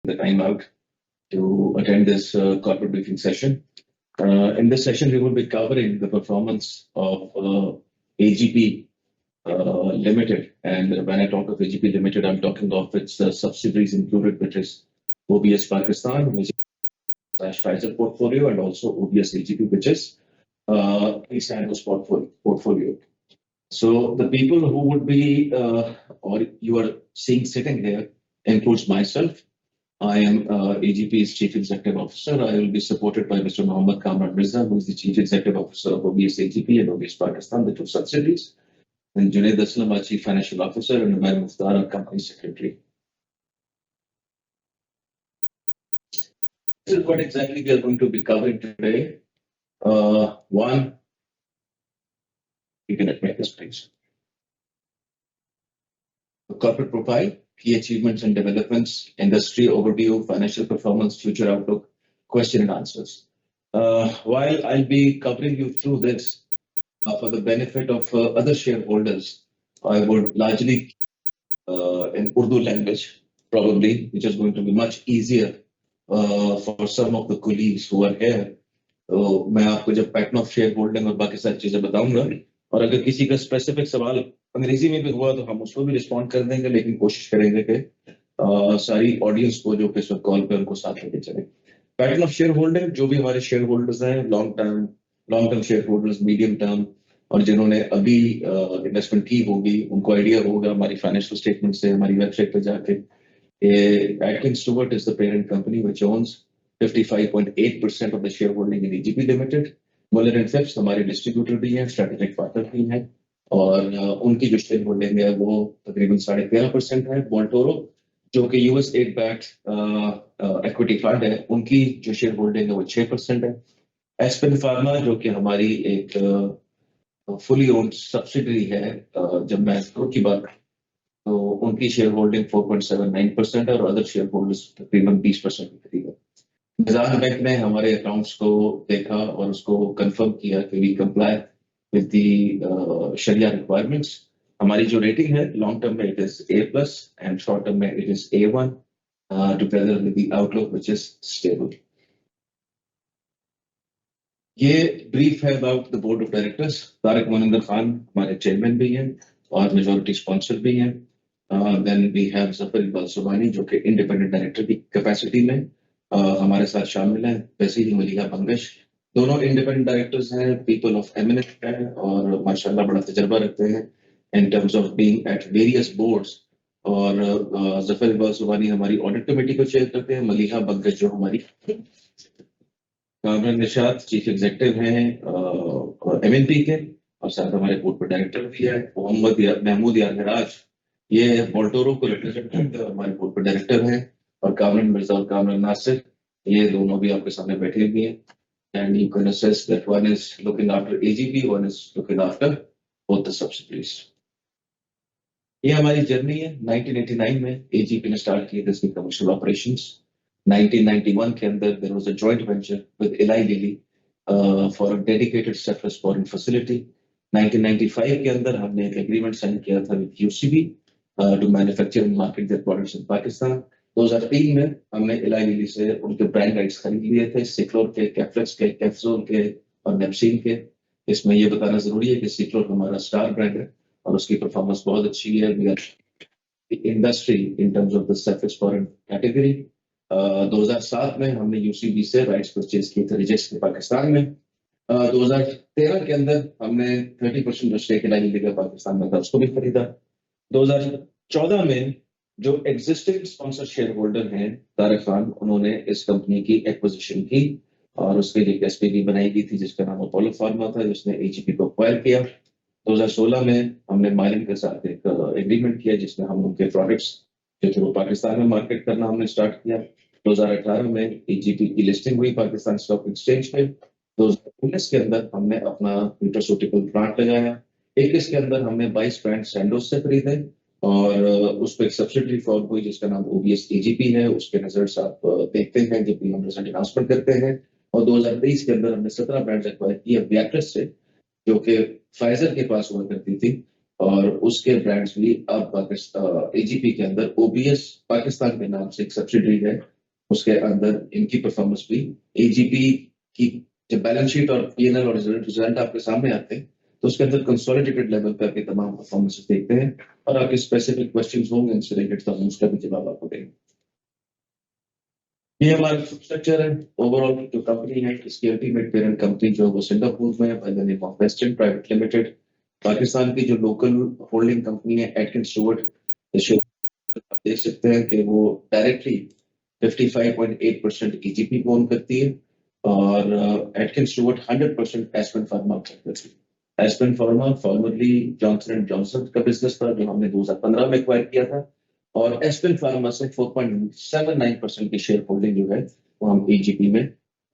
the time out to attend this corporate briefing session. In this session, we will be covering the performance of AGP Limited. And when I talk of AGP Limited, I'm talking of its subsidiaries included, which is OBS Pakistan, which is Pfizer portfolio, and also OBS AGP, which is East Anglo's portfolio. So the people who would be, or you are seeing sitting here, includes myself. I am AGP's Chief Executive Officer. I will be supported by Mr. Mohammad Kamran Mirza, who is the Chief Executive Officer of OBS AGP and OBS Pakistan, the two subsidiaries, and Junaid Aslam, our Chief Financial Officer, and Umair Mukhtar, our Company Secretary. This is what exactly we are going to be covering today. One, you can admit this, please. The corporate profile, key achievements and developments, industry overview, financial performance, future outlook, question and answers. While I'll be covering you through this for the benefit of other shareholders, I would largely in Urdu language, probably, which is going to be much easier for some of the colleagues who are here. तो मैं आपको जब pattern of share holding और बाकी सारी चीजें बताऊंगा, और अगर किसी का स्पेसिफिक सवाल अंग्रेजी में भी हुआ तो हम उसको भी रिस्पॉन्ड कर देंगे, लेकिन कोशिश करेंगे कि सारी ऑडियंस को जो कि इस वक्त कॉल पे उनको साथ लेके चले. पैटर्न ऑफ शेयर होल्डिंग, जो भी हमारे शेयर होल्डर्स हैं, long term share holders, medium term, और जिन्होंने अभी इन्वेस्टमेंट की होगी, उनको आइडिया होगा हमारी फाइनेंशियल स्टेटमेंट से, हमारी वेबसाइट पर जाके. Atkins Stewart is the parent company which owns 55.8% of the shareholding in AGP Limited. Muller & Phipps हमारे डिस्ट्रीब्यूटर भी हैं, स्ट्रेटेजिक पार्टनर भी हैं, और उनकी जो शेयर होल्डिंग है वो तकरीबन 13.5% है. बोल्टोरो, जो कि US 8 बैक्ड इक्विटी फंड है, उनकी जो शेयर होल्डिंग है वो 6% है. एस्पेन फार्मा, जो कि हमारी एक फुली ओन्ड सब्सिडरी है, जब मैं ग्रुप की बात तो उनकी शेयर होल्डिंग 4.79% है, और अदर शेयर होल्डर्स तकरीबन 20% के करीब है. निज़ाम बैंक ने हमारे अकाउंट्स को देखा और उसको कंफर्म किया कि we comply with the sharia requirements. हमारी जो रेटिंग है लॉन्ग टर्म में it is A+ and short term में it is A1 together with the outlook which is stable. ये ब्रीफ है about the board of directors. Tariq Moninder Khan हमारे chairman भी हैं और मेजॉरिटी स्पॉन्सर भी हैं. Then we have Zafar Iqbal Subani, जो कि इंडिपेंडेंट डायरेक्टर की कैपेसिटी में हमारे साथ शामिल हैं. वैसे ही मलिहा बंगश, दोनों इंडिपेंडेंट डायरेक्टर्स हैं, पीपल ऑफ एमिनेंस हैं और माशाल्लाह बड़ा तजर्बा रखते हैं इन terms of being at various boards. और जफर इकबाल सुबानी हमारी ऑडिट कमेटी को चेयर करते हैं. मलिहा बंगश जो हमारी कामरान निशात चीफ एग्जीक्यूटिव हैं MNP के, और साथ हमारे बोर्ड पर डायरेक्टर भी है. मोहम्मद महमूद यारगराज, ये बोल्टोरो को रिप्रेजेंट करते हैं, हमारे बोर्ड पर डायरेक्टर हैं. और कामरान मिर्जा और कामरान नासिर, ये दोनों भी आपके सामने बैठे हुए हैं. And you can assess that one is looking after AGP, one is looking after both the subsidiaries. ये हमारी जर्नी है. 1989 में AGP ने स्टार्ट किए थे इसकी कमर्शियल ऑपरेशंस. 1991 के अंदर there was a joint venture with Eli Lilly for a dedicated cephalosporin facility. 1995 के अंदर हमने एक एग्रीमेंट साइन किया था with UCB to manufacture and market their products in Pakistan. 2003 में हमने Eli Lilly से उनके ब्रांड राइट्स खरीद लिए थे, सिक्लोर के, कैफ्लेक्स के, कैफ्जोल के और नेपसिन के. इसमें ये बताना जरूरी है कि सिक्लोर हमारा स्टार ब्रांड है और उसकी परफॉर्मेंस बहुत अच्छी है. We are the industry in terms of the cephalosporin category. 2007 में हमने UCB से राइट्स परचेज किए थे रिजेक्स के पाकिस्तान में. 2013 के अंदर हमने 30% जो स्टेक Eli Lilly का पाकिस्तान में था उसको भी खरीदा. 2014 में जो एग्जिस्टिंग स्पॉन्सर शेयर होल्डर हैं तारिक खान, उन्होंने इस कंपनी की एक्विजिशन की और उसके लिए एक SPV बनाई गई थी जिसका नाम अपोलो फार्मा था, जिसने AGP को एक्वायर किया. 2016 में हमने माइलिन के साथ एक एग्रीमेंट किया जिसमें हम उनके प्रोडक्ट्स जो थे वो पाकिस्तान में मार्केट करना हमने स्टार्ट किया. 2018 में AGP की लिस्टिंग हुई पाकिस्तान स्टॉक एक्सचेंज पे. 2019 के अंदर हमने अपना न्यूट्रास्यूटिकल प्लांट लगाया. 21 के अंदर हमने 22 ब्रांड सैंडोज से खरीदे और उस पर एक सब्सिडरी फॉर्म हुई जिसका नाम OBS AGP है. उसके रिजल्ट्स आप देखते हैं जब भी हम रिजल्ट अनाउंसमेंट करते हैं. और 2023 के अंदर हमने 17 ब्रांड्स एक्वायर किए वियाट्रस से, जो कि फाइजर के पास हुआ करती थी, और उसके ब्रांड्स भी अब AGP के अंदर OBS पाकिस्तान के नाम से एक सब्सिडरी है उसके अंदर इनकी परफॉर्मेंस भी एजीपी की जब बैलेंस शीट और पीएनएल और रिजल्ट आपके सामने आते हैं तो उसके अंदर कंसोलिडेटेड लेवल पे आपके तमाम परफॉर्मेंसेस देखते हैं और आपके स्पेसिफिक क्वेश्चंस होंगे इनसे रिलेटेड तो हम उसका भी जवाब आपको देंगे। ये हमारा स्ट्रक्चर है ओवरऑल जो कंपनी है इसकी अल्टीमेट पेरेंट कंपनी जो है वो सिंगापुर में है by the name of western private limited. Pakistan की जो लोकल होल्डिंग कंपनी है एटकिंस स्टुअर्ट, आप देख सकते हैं कि वो डायरेक्टली 55.8% ईजीपी को ओन करती है और एटकिंस स्टुअर्ट 100% एस्पेन फार्मा करती है। Aspen pharma formerly Johnson and Johnson का बिजनेस था जो हमने 2015 में एक्वायर किया था और एस्पेन फार्मा से 4.79% की शेयर होल्डिंग जो है वो हम एजीपी में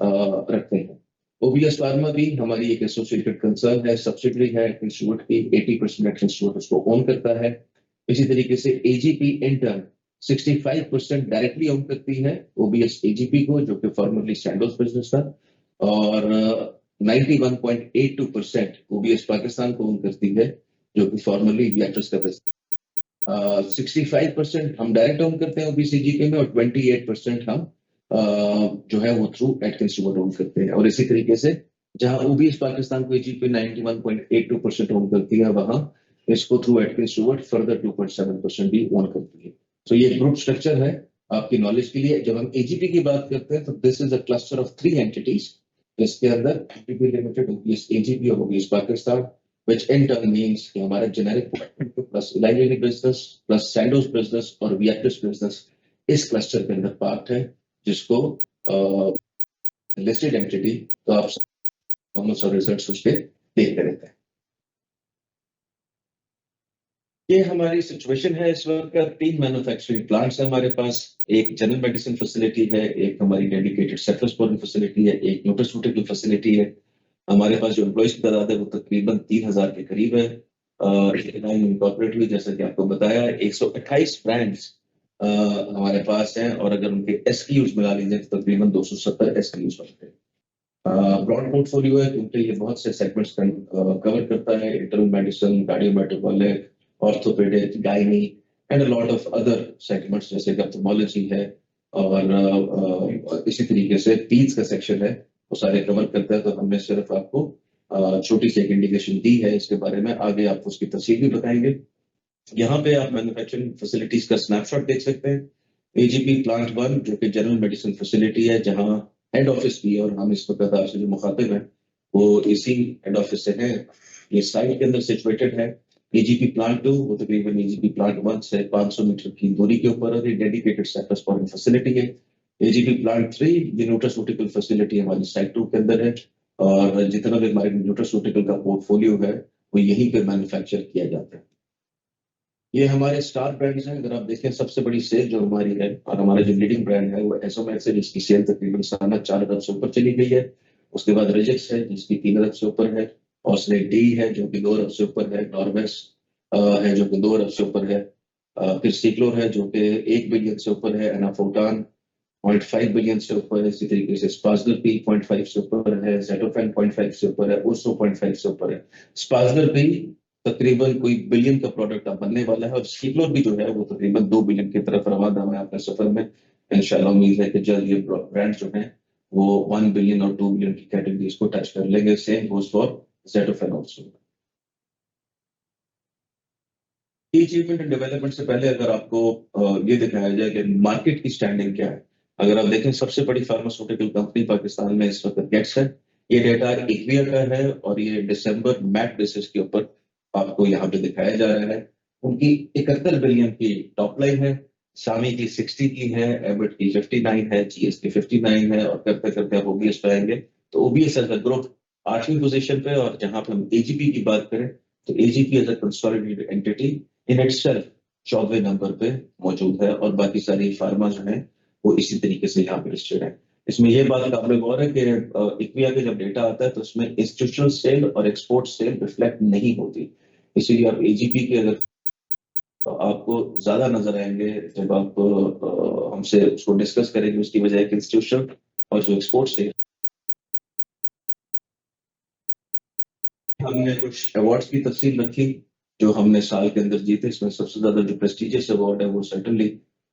रखते हैं। ओबीएस फार्मा भी हमारी एक एसोसिएटेड कंसर्न है, सब्सिडरी है इंस्टीट्यूट की, 80% इंस्टीट्यूट उसको ओन करता है। इसी तरीके से एजीपी इंटर्न 65% डायरेक्टली ओन करती है ओबीएस एजीपी को जो कि फॉर्मरली सैंडोज बिजनेस था और 91.82% ओबीएस पाकिस्तान को ओन करती है जो कि फॉर्मरली वियाट्रस का बिजनेस। 65% हम डायरेक्ट ओन करते हैं ओबीसीजीके में और 28% हम जो है वो थ्रू एटकिंस स्टुअर्ट ओन करते हैं और इसी तरीके से जहां ओबीएस पाकिस्तान को एजीपी 91.82% ओन करती है वहां इसको थ्रू एटकिंस स्टुअर्ट फर्दर 2.7% भी ओन करती है। तो ये ग्रुप स्ट्रक्चर है आपकी नॉलेज के लिए। जब हम एजीपी की बात करते हैं तो this is a cluster of 3 entities जिसके अंदर एटीपी लिमिटेड ओबीएस एजीपी और OBS Pakistan which in turn means कि हमारा generic plus Eli Lilly business plus Sandoz business और Viatris business इस क्लस्टर के अंदर पार्ट है जिसको लिस्टेड एंटिटी तो आप परफॉर्मेंस और रिजल्ट्स उसके देखते रहते हैं। ये हमारी सिचुएशन है इस वक्त का। 3 मैन्युफैक्चरिंग प्लांट्स है हमारे पास, एक जनरल मेडिसिन फैसिलिटी है, एक हमारी डेडिकेटेड सेफ्लोस्पोरिन फैसिलिटी है, एक न्यूट्रास्यूटिकल फैसिलिटी है। हमारे पास जो एम्प्लॉइज की तादाद है वो तकरीबन 3000 के करीब है। इनकॉर्पोरेट हुई जैसा कि आपको बताया 128 ब्रांड्स हमारे पास हैं और अगर उनके एसक्यूज मिला लीजिए तो तकरीबन 270 एसक्यूज बनते हैं। ब्रॉड पोर्टफोलियो है क्योंकि ये बहुत से सेगमेंट्स कवर करता है, internal medicine, cardiometabolic, orthopaedic, gynae and a lot of other segments जैसे कि ऑप्थेल्मोलॉजी है और इसी तरीके से पीड्स का सेक्शन है वो सारे कवर करता है। तो हमने सिर्फ आपको छोटी सी एक इंडिकेशन दी है इसके बारे में, आगे आपको उसकी तफसील भी बताएंगे। यहाँ पे आप मैन्युफैक्चरिंग फैसिलिटीज का स्नैपशॉट देख सकते हैं। एजीपी प्लांट 1 जो कि जनरल मेडिसिन फैसिलिटी है जहाँ हेड ऑफिस भी है और हम इस वक्त आपसे जो मुखातिब हैं वो इसी हेड ऑफिस से हैं, ये साइट के अंदर सिचुएटेड है। एजीपी प्लांट 2 वो तकरीबन एजीपी प्लांट 1 से 500 मीटर की दूरी के ऊपर है, डेडिकेटेड सेफ्लोस्पोरिन फैसिलिटी है। एजीपी प्लांट 3 ये न्यूट्रास्यूटिकल फैसिलिटी हमारी साइट 2 के अंदर है और जितना भी हमारे न्यूट्रास्यूटिकल का पोर्टफोलियो है वो यहीं पे मैन्युफैक्चर किया जाता है। ये हमारे स्टार ब्रांड्स हैं। अगर आप देखें सबसे बड़ी सेल जो हमारी है और हमारा जो लीडिंग ब्रांड है वो एसोमैक्स है जिसकी सेल तकरीबन सालाना 4 अरब से ऊपर चली गई है। उसके बाद रिजिक्स है जिसकी 3 अरब से ऊपर है, ऑस्ले डी है जो कि 2 अरब से ऊपर है, नॉर्वेस है जो कि 2 अरब से ऊपर है, फिर सीक्लोर है जो कि 1 बिलियन से ऊपर है, एनाफोटान 0.5 बिलियन से ऊपर है, इसी तरीके से स्पाजलर पी 0.5 से ऊपर है, जेटोफेन 0.5 से ऊपर है, ओसो 0.5 से ऊपर है। स्पाजलर पी तकरीबन कोई बिलियन का प्रोडक्ट अब बनने वाला है और सीक्लोर भी जो है वो तकरीबन 2 बिलियन की तरफ रवाना है अपने सफर में। इंशाल्लाह उम्मीद है कि जल्द ये ब्रांड जो है वो 1 बिलियन और 2 बिलियन की कैटेगरीज को टच कर लेंगे। Same goes for Jetofen also. Achievement and development से पहले अगर आपको ये दिखाया जाए कि मार्केट की स्टैंडिंग क्या है, अगर आप देखें सबसे बड़ी फार्मास्यूटिकल कंपनी पाकिस्तान में इस वक्त गेट्स है। ये डेटा इक्विया का है और ये दिसंबर मैट बेसिस के ऊपर आपको यहाँ पे दिखाया जा रहा है। उनकी 71 बिलियन की टॉप लाइन है, सामी की 60 की है, एबट की 59 है, जीएस की 59 है और करते करते आप ओबीएस पे आएंगे तो ओबीएस एज अ ग्रुप 8वीं पोजीशन पे और जहां पे हम एजीपी की बात करें तो AGP as a consolidated entity in itself 14वें नंबर पे मौजूद है और बाकी सारी फार्मा जो है वो इसी तरीके से यहाँ पे लिस्टेड है। इसमें ये बात काबिल गौर है कि इक्विया के जब डेटा आता है तो उसमें इंस्टीट्यूशनल सेल और एक्सपोर्ट सेल रिफ्लेक्ट नहीं होती, इसीलिए आप एजीपी के अगर तो आपको ज्यादा नजर आएंगे जब आप हमसे उसको डिस्कस करेंगे उसकी बजाय इंस्टीट्यूशन और जो एक्सपोर्ट सेल। हमने कुछ अवार्ड्स की तफसील रखी जो हमने साल के अंदर जीते। इसमें सबसे ज्यादा जो प्रेस्टिजियस अवार्ड है वो सर्टनली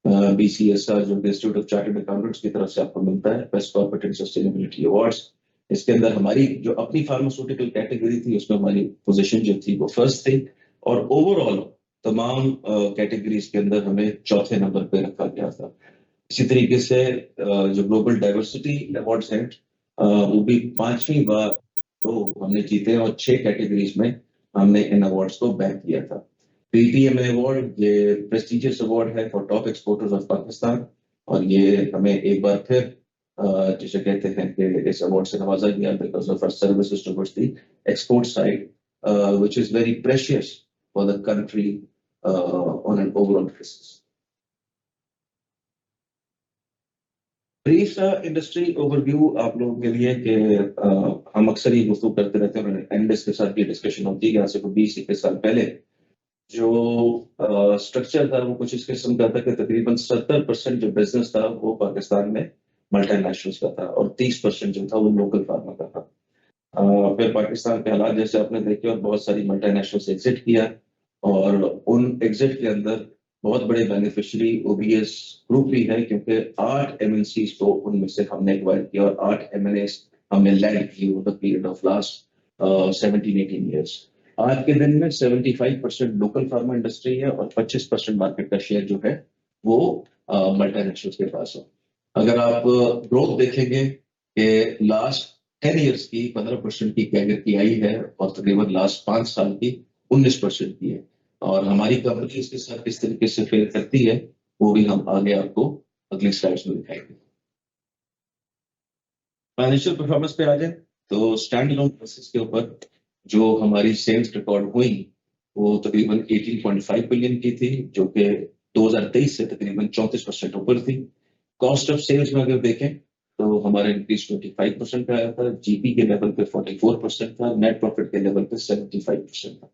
BCSR जो इंस्टीट्यूट ऑफ चार्टर्ड अकाउंटेंट्स की तरफ से आपको मिलता है, best corporate and sustainability awards. इसके अंदर हमारी जो अपनी फार्मास्यूटिकल कैटेगरी थी उसमें हमारी पोजीशन जो थी वो फर्स्ट थी, और ओवरऑल तमाम कैटेगरीज के अंदर हमें चौथे नंबर पे रखा गया था। इसी तरीके से जो ग्लोबल डाइवर्सिटी अवार्ड्स हैं वो भी 5वीं बार तो हमने जीते, और 6 कैटेगरीज में हमने इन अवार्ड्स को बैक किया था। PTMA अवार्ड ये प्रेस्टिजियस अवार्ड है for top exporters of Pakistan, और ये हमें एक बार फिर जिसे कहते हैं कि इस अवार्ड से नवाजा गया because of our services towards the export side, which is very precious for the country on an overall basis. Brief सा इंडस्ट्री ओवरव्यू आप लोगों के लिए कि हम अक्सर ही गुफ्तगू करते रहते हैं, और एनालिस्ट के साथ भी डिस्कशन होती है कि आज से 20-21 साल पहले जो स्ट्रक्चर था वो कुछ इस किस्म का था कि तकरीबन 70% जो बिजनेस था वो पाकिस्तान में मल्टीनेशनल्स का था, और 30% जो था वो लोकल फार्मा का था। फिर पाकिस्तान के हालात जैसे आपने देखे, और बहुत सारी मल्टीनेशनल्स एग्जिट किया, और उन एग्जिट के अंदर बहुत बड़े बेनिफिशियरी ओबीएस ग्रुप भी है, क्योंकि 8 एमएनसीज को उनमें से हमने एक्वायर किया, और 8 एमएनएस हमने लैंड की over the period of last 17-18 years. आज के दिन में 75% लोकल फार्मा इंडस्ट्री है, और 25% मार्केट का शेयर जो है वो मल्टीनेशनल्स के पास है। अगर आप ग्रोथ देखेंगे कि लास्ट 10 ईयर्स की 15% की कैगर की आई है, और तकरीबन लास्ट 5 साल की 19% की है, और हमारी कंपनी इसके साथ किस तरीके से फेयर करती है वो भी हम आगे आपको अगली स्लाइड्स में दिखाएंगे। फाइनेंशियल परफॉर्मेंस पे आ जाए तो स्टैंड अलोन बेसिस के ऊपर जो हमारी सेल्स रिकॉर्ड हुई वो तकरीबन 18.5 बिलियन की थी, जो कि 2023 से तकरीबन 34% ऊपर थी। कॉस्ट ऑफ सेल्स में अगर देखें तो हमारा इंक्रीज 25% का आया था, जीपी के लेवल पे 44% था, नेट प्रॉफिट के लेवल पे 75% था।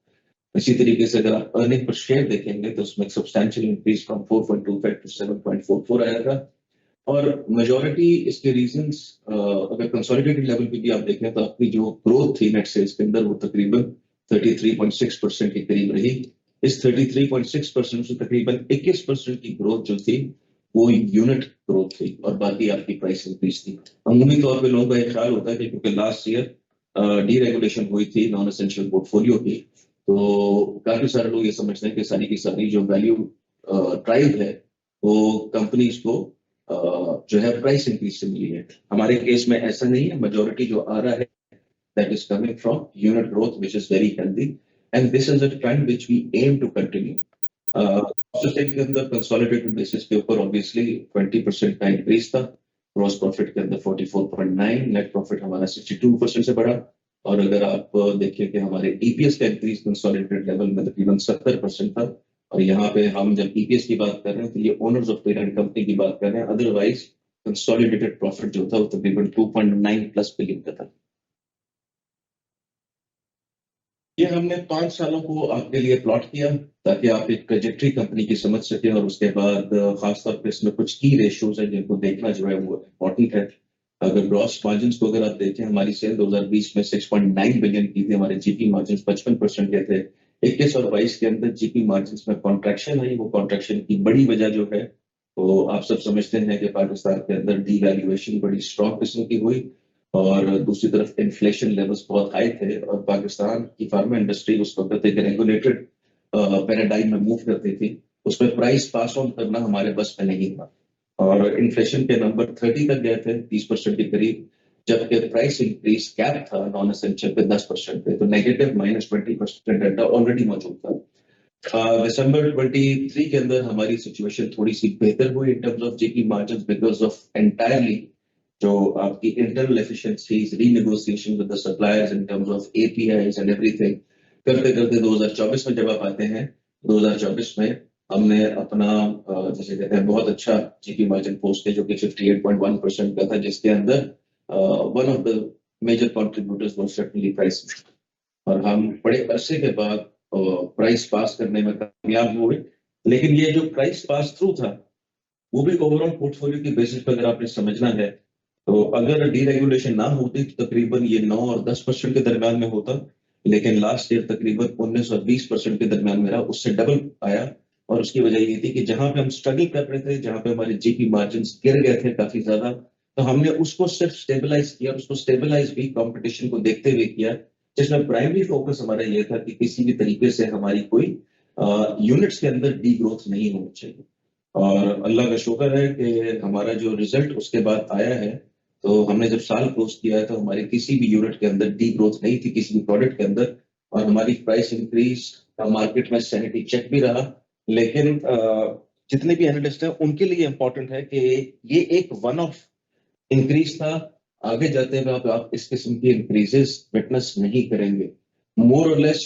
इसी तरीके से अगर आप अर्निंग पर शेयर देखेंगे तो उसमें सब्सटैंशियल इंक्रीज फ्रॉम 4.25 टू 7.44 आया था, और मेजॉरिटी इसके रीजंस अगर कंसोलिडेटेड लेवल पे भी आप देखें तो आपकी जो ग्रोथ थी नेट सेल्स के अंदर वो तकरीबन 33.6% के करीब रही। इस 33.6% से तकरीबन 21% की ग्रोथ जो थी वो यूनिट ग्रोथ थी, और बाकी आपकी प्राइस इंक्रीज थी। अमूमी तौर पे लोगों का एक ख्याल होता है कि क्योंकि लास्ट ईयर डीरेगुलेशन हुई थी नॉन एसेंशियल पोर्टफोलियो की, तो काफी सारे लोग ये समझते हैं कि सारी की सारी जो वैल्यू ड्राइव है वो कंपनीज को जो है प्राइस इंक्रीज से मिली है। हमारे केस में ऐसा नहीं है, मेजॉरिटी जो आ रहा है that is coming from unit growth, which is very healthy, and this is a trend which we aim to continue. के अंदर कंसोलिडेटेड बेसिस के ऊपर ऑब्वियसली 20% का इंक्रीज था, ग्रॉस प्रॉफिट के अंदर 44.9, नेट प्रॉफिट हमारा 62% से बढ़ा, और अगर आप देखिए कि हमारे ईपीएस का इंक्रीज कंसोलिडेटेड लेवल में तकरीबन 70% था, और यहाँ पे हम जब ईपीएस की बात कर रहे हैं तो ये ओनर्स ऑफ पेरेंट कंपनी की बात कर रहे हैं, अदरवाइज कंसोलिडेटेड प्रॉफिट जो था वो तकरीबन 2.9 प्लस बिलियन का था। ये हमने 5 सालों को आपके लिए प्लॉट किया ताकि आप एक ट्रेजेक्ट्री कंपनी की समझ सकें, और उसके बाद खासतौर पर इसमें कुछ की रेशियोज हैं जिनको देखना जो है वो इम्पोर्टेंट है। अगर ग्रॉस मार्जिन को अगर आप देखें, हमारी सेल 2020 में 6.9 बिलियन की थी, हमारे जीपी मार्जिन 55% के थे। 21 और 22 के अंदर जीपी मार्जिन में कॉन्ट्रैक्शन आई, वो कॉन्ट्रैक्शन की बड़ी वजह जो है तो आप सब समझते हैं कि पाकिस्तान के अंदर डीवैल्यूएशन बड़ी स्ट्रॉन्ग किस्म की हुई, और दूसरी तरफ इन्फ्लेशन लेवल्स बहुत हाई थे, और पाकिस्तान की फार्मा इंडस्ट्री उस वक्त एक रेगुलेटेड पैराडाइम में मूव करती थी, उसमें प्राइस पास ऑन करना हमारे बस में नहीं था, और इन्फ्लेशन के नंबर 30 तक गए थे, 30% के करीब, जबकि प्राइस इंक्रीज कैप था नॉन एसेंशियल पे 10% पे, तो नेगेटिव -20% डेटा ऑलरेडी मौजूद था। दिसंबर 23 के अंदर हमारी सिचुएशन थोड़ी सी बेहतर हुई in terms of GP margin because of entirely जो आपकी internal efficiencies, renegotiation with the suppliers in terms of APIs and everything, करते करते 2024 में जब आप आते हैं, 2024 में हमने अपना जैसे कहते हैं बहुत अच्छा जीपी मार्जिन पोस्ट किया जो कि 58.1% का था, जिसके अंदर one of the major contributors was certainly price, और हम बड़े अरसे के बाद प्राइस पास करने में कामयाब हुए। लेकिन ये जो प्राइस पास थ्रू था वो भी ओवरऑल पोर्टफोलियो की बेसिस पर अगर आपने समझना है, तो अगर डीरेगुलेशन ना होती तो तकरीबन ये 9 और 10% के दरमियान में होता, लेकिन लास्ट ईयर तकरीबन 19 और 20% के दरमियान में रहा, उससे डबल आया, और उसकी वजह ये थी कि जहां पे हम स्ट्रगल कर रहे थे, जहां पे हमारे जीपी मार्जिन गिर गए थे काफी ज्यादा, तो हमने उसको सिर्फ स्टेबलाइज किया, उसको स्टेबलाइज भी कंपटीशन को देखते हुए किया, जिसमें प्राइमरी फोकस हमारा ये था कि किसी भी तरीके से हमारी कोई यूनिट्स के अंदर डी ग्रोथ नहीं होनी चाहिए। और अल्लाह का शुक्र है कि हमारा जो रिजल्ट उसके बाद आया है, तो हमने जब साल क्लोज किया है तो हमारे किसी भी यूनिट के अंदर डी ग्रोथ नहीं थी, किसी भी प्रोडक्ट के अंदर। और हमारी प्राइस इंक्रीज का मार्केट में सैनिटी चेक भी रहा। लेकिन जितने भी एनालिस्ट हैं उनके लिए इंपॉर्टेंट है कि ये एक वन ऑफ इंक्रीज था। आगे जाते हुए आप इस किस्म की इंक्रीजेस विटनेस नहीं करेंगे। मोर और लेस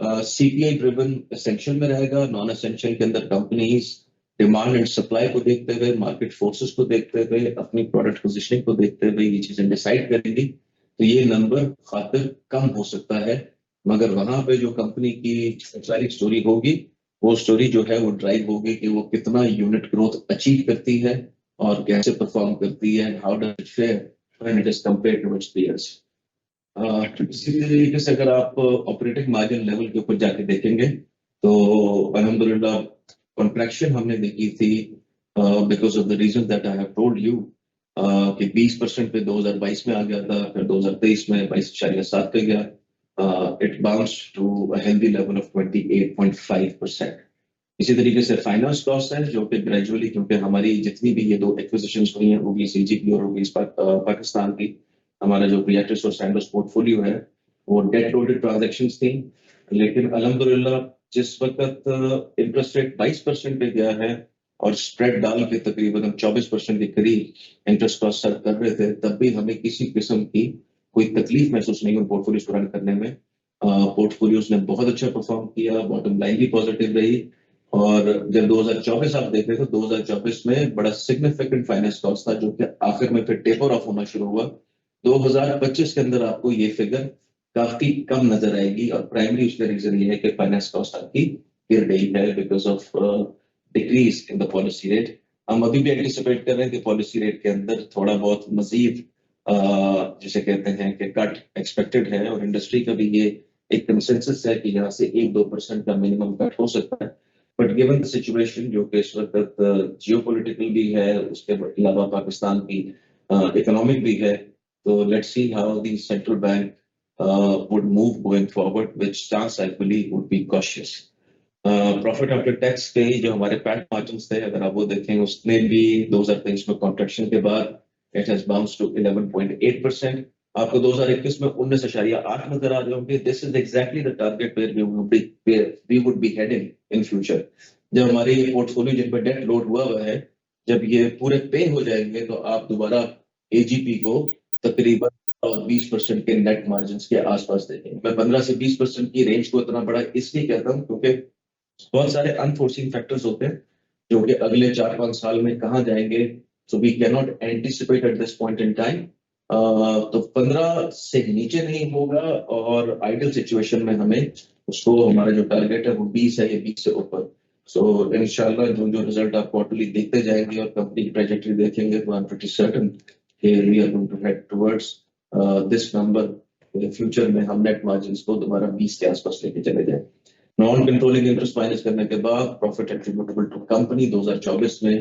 सीपीआई ड्रिवन एसेंशियल में रहेगा, नॉन एसेंशियल के अंदर कंपनीज डिमांड एंड सप्लाई को देखते हुए, मार्केट फोर्सेस को देखते हुए, अपनी प्रोडक्ट पोजिशनिंग को देखते हुए ये चीजें डिसाइड करेंगी। तो ये नंबर खातिर कम हो सकता है, मगर वहां पे जो कंपनी की सारी स्टोरी होगी, वो स्टोरी जो है वो ड्राइव होगी कि वो कितना यूनिट ग्रोथ अचीव करती है और कैसे परफॉर्म करती है, how does it fare when it is compared to its peers. इसी तरीके से अगर आप ऑपरेटिंग मार्जिन लेवल के ऊपर जाके देखेंगे तो अल्हम्दुलिल्लाह कॉन्ट्रैक्शन हमने देखी थी because of the reason that I have told you कि 20% पे 2022 में आ गया था, फिर 2023 में 22.7 पे गया। It bounced to a healthy level of 28.5%। इसी तरीके से फाइनेंस कॉस्ट है जो कि ग्रेजुअली, क्योंकि हमारी जितनी भी ये दो एक्विजिशंस हुई हैं, होगी सीजीपी और होगी पाकिस्तान की, हमारा जो प्रिएक्टिस और सैंडोज पोर्टफोलियो है वो डेट लोडेड ट्रांजैक्शंस थी। लेकिन अल्हम्दुलिल्लाह जिस वक्त इंटरेस्ट रेट 22% पे गया है और स्प्रेड डाल के तकरीबन हम 24% के करीब इंटरेस्ट कॉस्ट सर्व कर रहे थे, तब भी हमें किसी किस्म की कोई तकलीफ महसूस नहीं हुई पोर्टफोलियोज रन करने में। पोर्टफोलियोज ने बहुत अच्छा परफॉर्म किया, बॉटम लाइन भी पॉजिटिव रही। और जब 2024 आप देख रहे थे, 2024 में बड़ा सिग्निफिकेंट फाइनेंस कॉस्ट था जो कि आखिर में फिर टेपर ऑफ होना शुरू हुआ। 2025 के अंदर आपको ये फिगर काफी कम नजर आएगी और प्राइमरी उसका रीजन ये है कि फाइनेंस कॉस्ट आपकी गिर गई है because of decrease in the policy rate. हम अभी भी एंटिसिपेट कर रहे हैं कि पॉलिसी रेट के अंदर थोड़ा बहुत मजीद जिसे कहते हैं कि कट एक्सपेक्टेड है, और इंडस्ट्री का भी ये एक कंसेंसस है कि यहाँ से 1-2% का मिनिमम कट हो सकता है। बट गिवन द सिचुएशन जो कि इस वक्त जियोपॉलिटिकल भी है, उसके अलावा पाकिस्तान की इकोनॉमिक भी है, तो let's see how the central bank would move going forward, which stance I believe would be cautious. Profit after tax के जो हमारे पैट मार्जिन्स थे, अगर आप वो देखें, उसने भी 2023 में कॉन्ट्रैक्शन के बाद इट हैज बाउंस्ड टू 11.8%। आपको 2021 में 19.8 नजर आ रहे होंगे। This is exactly the target we would be heading in future. जब हमारी पोर्टफोलियो जिन पर डेट लोड हुआ है, जब ये पूरे पे हो जाएंगे तो आप दोबारा एजीपी को तकरीबन 20% के नेट मार्जिन के आसपास देखेंगे। मैं 15 से 20% की रेंज को इतना बड़ा इसलिए कहता हूँ क्योंकि बहुत सारे अनफोर्सिंग फैक्टर्स होते हैं जो कि अगले 4-5 साल में कहाँ जाएंगे, so we can not anticipate at this point in time. तो 15 से नीचे नहीं होगा, और आइडियल सिचुएशन में हमें उसको, हमारा जो टारगेट है वो 20 है या 20 से ऊपर। सो इंशाल्लाह जो रिजल्ट आप क्वार्टरली देखते जाएंगे और कंपनी की ट्रेजेक्टरी देखेंगे, तो आई एम प्रीटी सर्टेन कि we are going to head towards this number. In future में हम नेट मार्जिन्स को दोबारा 20 के आसपास लेके चले जाएं। नॉन कंट्रोलिंग इंटरेस्ट माइनस करने के बाद प्रॉफिट एट्रीब्यूटेबल टू कंपनी 2024 में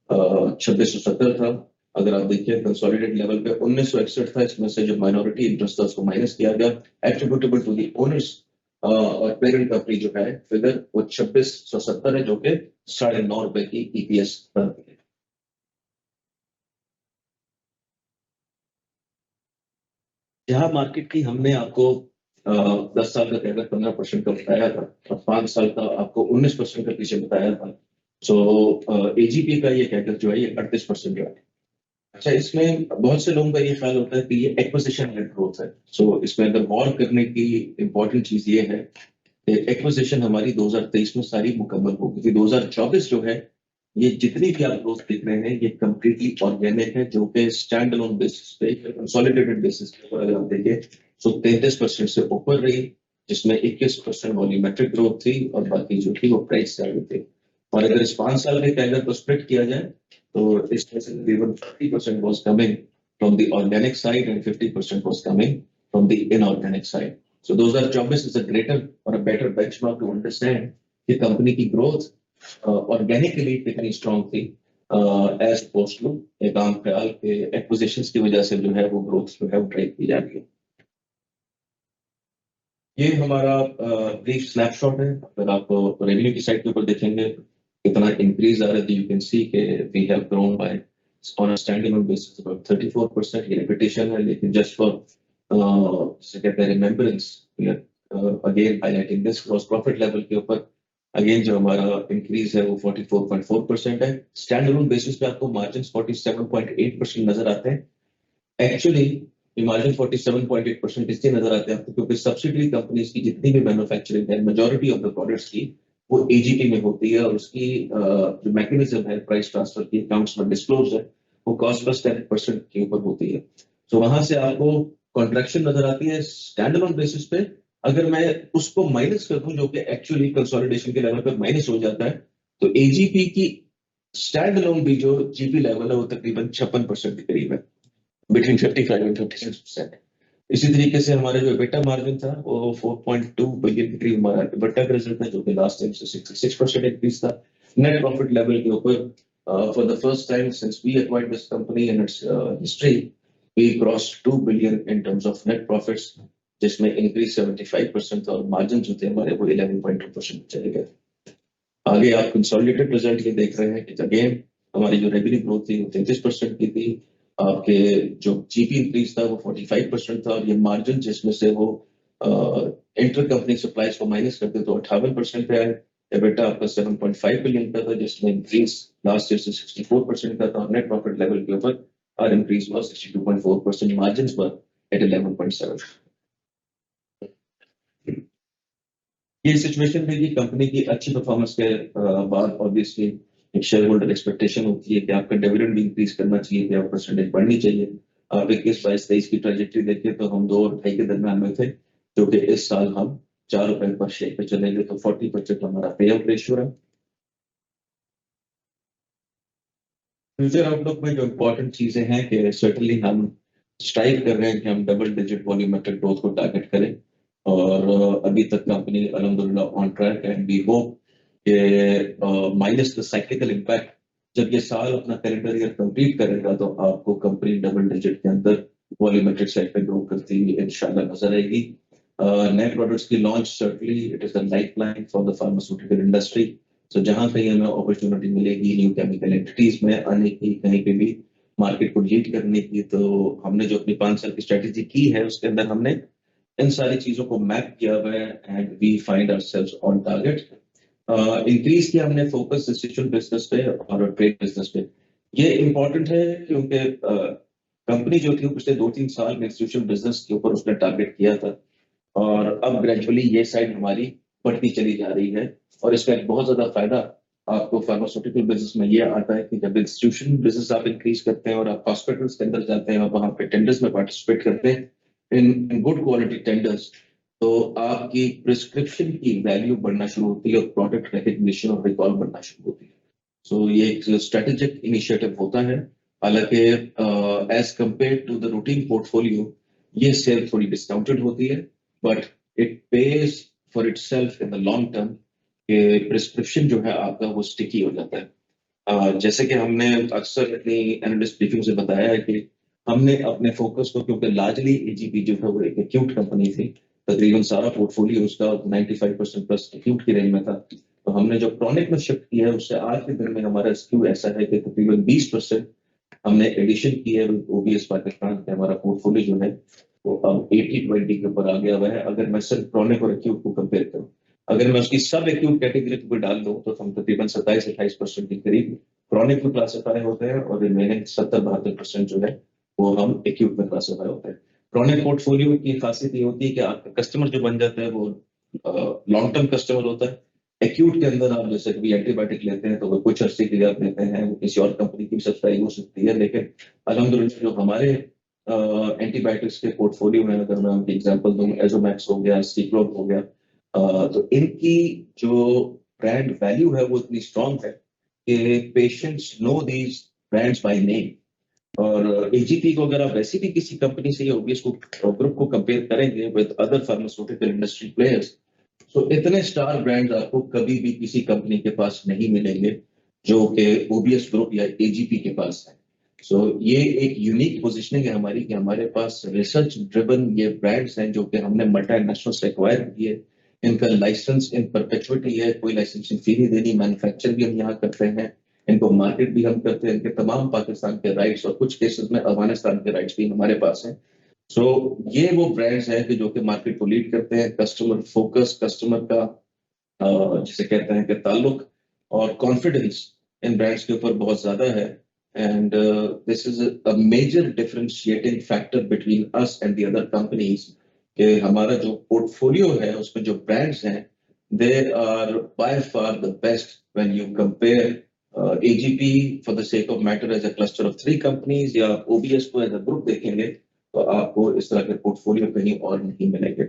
2670 था। अगर आप देखिए कंसोलिडेटेड लेवल पे 1961 था, इसमें से जो माइनॉरिटी इंटरेस्ट था उसको माइनस किया गया। एट्रीब्यूटेबल टू द ओनर्स और पेरेंट कंपनी जो है फिगर वो 2670 है, जो कि 9.5 रुपए की ईपीएस पर। जहां मार्केट की हमने आपको 10 साल का कहकर 15% का बताया था और 5 साल का आपको 19% का पीछे बताया था। सो एजीपी का ये कहकर जो है ये 38% जो है। अच्छा, इसमें बहुत से लोगों का ये ख्याल होता है कि ये एक्विजिशन लेड ग्रोथ है। सो इसमें अगर गौर करने की इंपॉर्टेंट चीज ये है कि एक्विजिशन हमारी 2023 में सारी मुकम्मल हो गई थी। 2024 जो है, ये जितनी भी आप ग्रोथ देख रहे हैं ये कंप्लीटली ऑर्गेनिक है, जो कि स्टैंड अलोन बेसिस पे, कंसोलिडेटेड बेसिस पे अगर आप देखें तो 33% से ऊपर रही, जिसमें 21% वॉल्यूमेट्रिक ग्रोथ थी और बाकी जो थी वो प्राइस से आगे थी। और अगर इस 5 साल के कैलेंडर को स्प्लिट किया जाए तो इसमें से तकरीबन 50% was coming from the organic side and 50% was coming from the inorganic side. So 2024 is a greater or a better benchmark to understand कि कंपनी की ग्रोथ ऑर्गेनिकली कितनी स्ट्रांग थी एज अपोज टू एक आम ख्याल के एक्विजिशंस की वजह से जो है वो ग्रोथ जो है वो ड्राइव की जा रही है। ये हमारा ब्रीफ स्नैपशॉट है। अगर आप रेवेन्यू की साइड के ऊपर देखेंगे कितना इंक्रीज आ रहा है, यू कैन सी के we have grown by on a standing basis about 34%। ये रिपीटेशन है, लेकिन जस्ट फॉर जिसे कहते हैं remembrance, we are again highlighting this. Gross profit level के ऊपर अगेन जो हमारा इंक्रीज है वो 44.4% है। स्टैंड अलोन बेसिस पे आपको मार्जिन 47.8% नजर आते हैं। एक्चुअली ये मार्जिन 47.8% इसलिए नजर आते हैं आपको क्योंकि सब्सिडरी कंपनीज की जितनी भी मैन्युफैक्चरिंग है, मेजॉरिटी ऑफ द प्रोडक्ट्स की वो एजीपी में होती है, और उसकी जो मैकेनिज्म है प्राइस ट्रांसफर की अकाउंट्स में डिस्क्लोज है, वो कॉस्ट प्लस 10% के ऊपर होती है। तो वहां से आपको कॉन्ट्रैक्शन नजर आती है स्टैंड अलोन बेसिस पे। अगर मैं उसको माइनस कर दूं, जो कि एक्चुअली कंसोलिडेशन के लेवल पर माइनस हो जाता है, तो एजीपी की स्टैंड अलोन भी जो जीपी लेवल है वो तकरीबन 56% के करीब है, बिटवीन 55 एंड 56%। इसी तरीके से हमारा जो एबिटा मार्जिन था वो 4.2 बिलियन के करीब हमारा एबिटा का रिजल्ट है, जो कि लास्ट टाइम से 66% इंक्रीज था। नेट प्रॉफिट लेवल के ऊपर for the first time since we acquired this company in its history we crossed 2 billion in terms of net profits, जिसमें इंक्रीज 75% था, और मार्जिन जो थे हमारे वो 11.2% चले गए। आगे आप कंसोलिडेटेड रिजल्ट ये देख रहे हैं कि अगेन हमारी जो रेवेन्यू ग्रोथ थी वो 33% की थी। आपके जो जीपी इंक्रीज था वो 45% था, और ये मार्जिन जिसमें से वो इंटर कंपनी सप्लाईज को माइनस करते तो 58% पे आए। एबिटा आपका 7.5 बिलियन का था, जिसमें इंक्रीज लास्ट ईयर से 64% का था, और नेट प्रॉफिट लेवल के ऊपर और इंक्रीज हुआ 62.4%, मार्जिन पर एट 11.7। ये सिचुएशन है कि कंपनी की अच्छी परफॉर्मेंस के बाद ऑब्वियसली एक शेयर होल्डर एक्सपेक्टेशन होती है कि आपका डिविडेंड भी इंक्रीज करना चाहिए, कि आप परसेंटेज बढ़नी चाहिए। आप 21-22-23 की ट्रेजेक्टरी देखें तो हम 2 और 2.5 के दरमियान में थे, जो कि इस साल हम 4 रुपए पर शेयर पे चलेंगे, तो 40% हमारा पे आउट रेशियो है। फ्यूचर आउटलुक में जो इंपॉर्टेंट चीजें हैं कि सर्टनली हम स्ट्राइव कर रहे हैं कि हम डबल डिजिट वॉल्यूमेट्रिक ग्रोथ को टारगेट करें, और अभी तक कंपनी अल्हम्दुलिल्लाह ऑन ट्रैक है। एंड वी होप कि माइनस द साइक्लिकल इम्पैक्ट, जब ये साल अपना कैलेंडर ईयर कंप्लीट करेगा तो आपको कंपनी डबल डिजिट के अंदर वॉल्यूमेट्रिक साइड पे ग्रो करती हुई इंशाल्लाह नजर आएगी। नए प्रोडक्ट्स की launch certainly it is the life line for the pharmaceutical industry. So जहां कहीं हमें अपॉर्चुनिटी मिलेगी न्यू केमिकल एंटिटीज में आने की, कहीं पे भी मार्केट को लीड करने की, तो हमने जो अपनी 5 साल की स्ट्रेटेजी की है उसके अंदर हमने इन सारी चीजों को मैप किया हुआ है, and we find ourselves on target. Increase किया हमने फोकस इंस्टीट्यूशनल बिजनेस पे और ट्रेड बिजनेस पे। ये इंपॉर्टेंट है क्योंकि कंपनी जो थी पिछले 2-3 साल में इंस्टीट्यूशनल बिजनेस के ऊपर उसने टारगेट किया था, और अब ग्रेजुअली ये साइड हमारी बढ़ती चली जा रही है। और इसका एक बहुत ज्यादा फायदा आपको फार्मास्यूटिकल बिजनेस में ये आता है कि जब इंस्टीट्यूशन बिजनेस आप इंक्रीज करते हैं और आप हॉस्पिटल्स के अंदर जाते हैं और वहां पे टेंडर्स में पार्टिसिपेट करते हैं इन गुड क्वालिटी टेंडर्स, तो आपकी प्रिस्क्रिप्शन की वैल्यू बढ़ना शुरू होती है और प्रोडक्ट रिकग्निशन और रिकॉल बढ़ना शुरू होती है। सो ये एक स्ट्रेटेजिक इनिशिएटिव होता है। हालांकि as compare to the routine portfolio ये सेल थोड़ी डिस्काउंटेड होती है, but it pays for itself in the long term. कि प्रिस्क्रिप्शन जो है आपका वो स्टिकी हो जाता है। जैसे कि हमने अक्सर अपनी एनालिस्ट ब्रीफिंग से बताया है कि हमने अपने फोकस को, क्योंकि लार्जली एजीपी जो था वो एक एक्यूट कंपनी थी, तकरीबन सारा पोर्टफोलियो उसका 95% प्लस एक्यूट की रेंज में था, तो हमने जो क्रॉनिक में शिफ्ट किया है उससे आज के दिन में हमारा स्क्यू ऐसा है कि तकरीबन 20% हमने एडिशन की है ओबीएस पाकिस्तान के। हमारा पोर्टफोलियो जो है वो अब 80-20 के ऊपर आ गया हुआ है, अगर मैं सिर्फ क्रॉनिक और एक्यूट को कंपेयर करूं। अगर मैं उसकी सब एक्यूट कैटेगरी को डाल दूं तो हम तकरीबन 27-28% के करीब क्रॉनिक में क्लासिफाई होते हैं, और रिमेनिंग 70-72% जो है वो हम एक्यूट में क्लासिफाई होते हैं। क्रॉनिक पोर्टफोलियो की खासियत ये होती है कि आपका कस्टमर जो बन जाता है वो लॉन्ग टर्म कस्टमर होता है। एक्यूट के अंदर आप जैसे कभी एंटीबायोटिक लेते हैं तो वो कुछ अर्से के लिए आप लेते हैं, वो किसी और कंपनी की सब्सिडाइज हो सकती है, लेकिन अल्हम्दुलिल्लाह जो हमारे एंटीबायोटिक्स के पोर्टफोलियो में, अगर मैं आपकी एग्जांपल दूं, एजोमैक्स हो गया, सीक्लोब हो गया, तो इनकी जो ब्रांड वैल्यू है वो इतनी स्ट्रांग है कि patients know these brands by name. और एजीपी को अगर आप वैसे भी किसी कंपनी से या ओबीएस को ग्रुप को कंपेयर करेंगे with other pharmaceutical industry players, तो इतने स्टार ब्रांड्स आपको कभी भी किसी कंपनी के पास नहीं मिलेंगे जो कि ओबीएस ग्रुप या एजीपी के पास है। सो ये एक यूनिक पोजीशनिंग है हमारी कि हमारे पास रिसर्च ड्रिवन ये ब्रांड्स हैं जो कि हमने मल्टीनेशनल से एक्वायर किए। इनका लाइसेंस इन परपेचुइटी है, कोई लाइसेंसिंग फी नहीं देनी, मैन्युफैक्चर भी हम यहाँ करते हैं, इनको मार्केट भी हम करते हैं, इनके तमाम पाकिस्तान के राइट्स और कुछ केसेस में अफगानिस्तान के राइट्स भी हमारे पास हैं। सो ये वो ब्रांड्स हैं कि जो कि मार्केट को लीड करते हैं। कस्टमर फोकस, कस्टमर का जिसे कहते हैं कि ताल्लुक और कॉन्फिडेंस इन ब्रांड्स के ऊपर बहुत ज्यादा है। And this is a major differentiating factor between us and the other companies कि हमारा जो पोर्टफोलियो है उसमें जो ब्रांड्स हैं they are by far the best when you compare AGP for the sake of matter as a cluster of 3 companies या OBS को as a group देखेंगे तो आपको इस तरह के पोर्टफोलियो कहीं और नहीं मिलेंगे।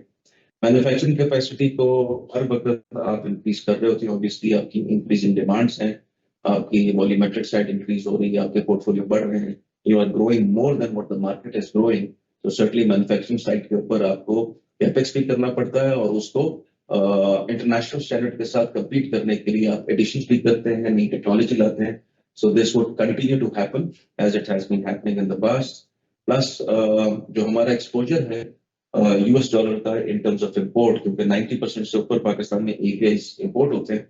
मैन्युफैक्चरिंग कैपेसिटी को हर वक्त आप इंक्रीज कर रहे होते हैं, ऑब्वियसली आपकी इंक्रीज इन डिमांड्स हैं, आपकी वॉल्यूमेट्रिक साइड इंक्रीज हो रही है, आपके पोर्टफोलियो बढ़ रहे हैं, you are growing more than what the market is growing. तो सर्टनली मैन्युफैक्चरिंग साइड के ऊपर आपको कैपेक्स भी करना पड़ता है और उसको इंटरनेशनल स्टैंडर्ड के साथ कंपीट करने के लिए आप एडिशन भी करते हैं, नई टेक्नोलॉजी लाते हैं। So this would continue to happen as it has been happening in the past. Plus जो हमारा एक्सपोजर है यूएस डॉलर का इन टर्म्स ऑफ इंपोर्ट, क्योंकि 90% से ऊपर पाकिस्तान में एपीआई इंपोर्ट होते हैं,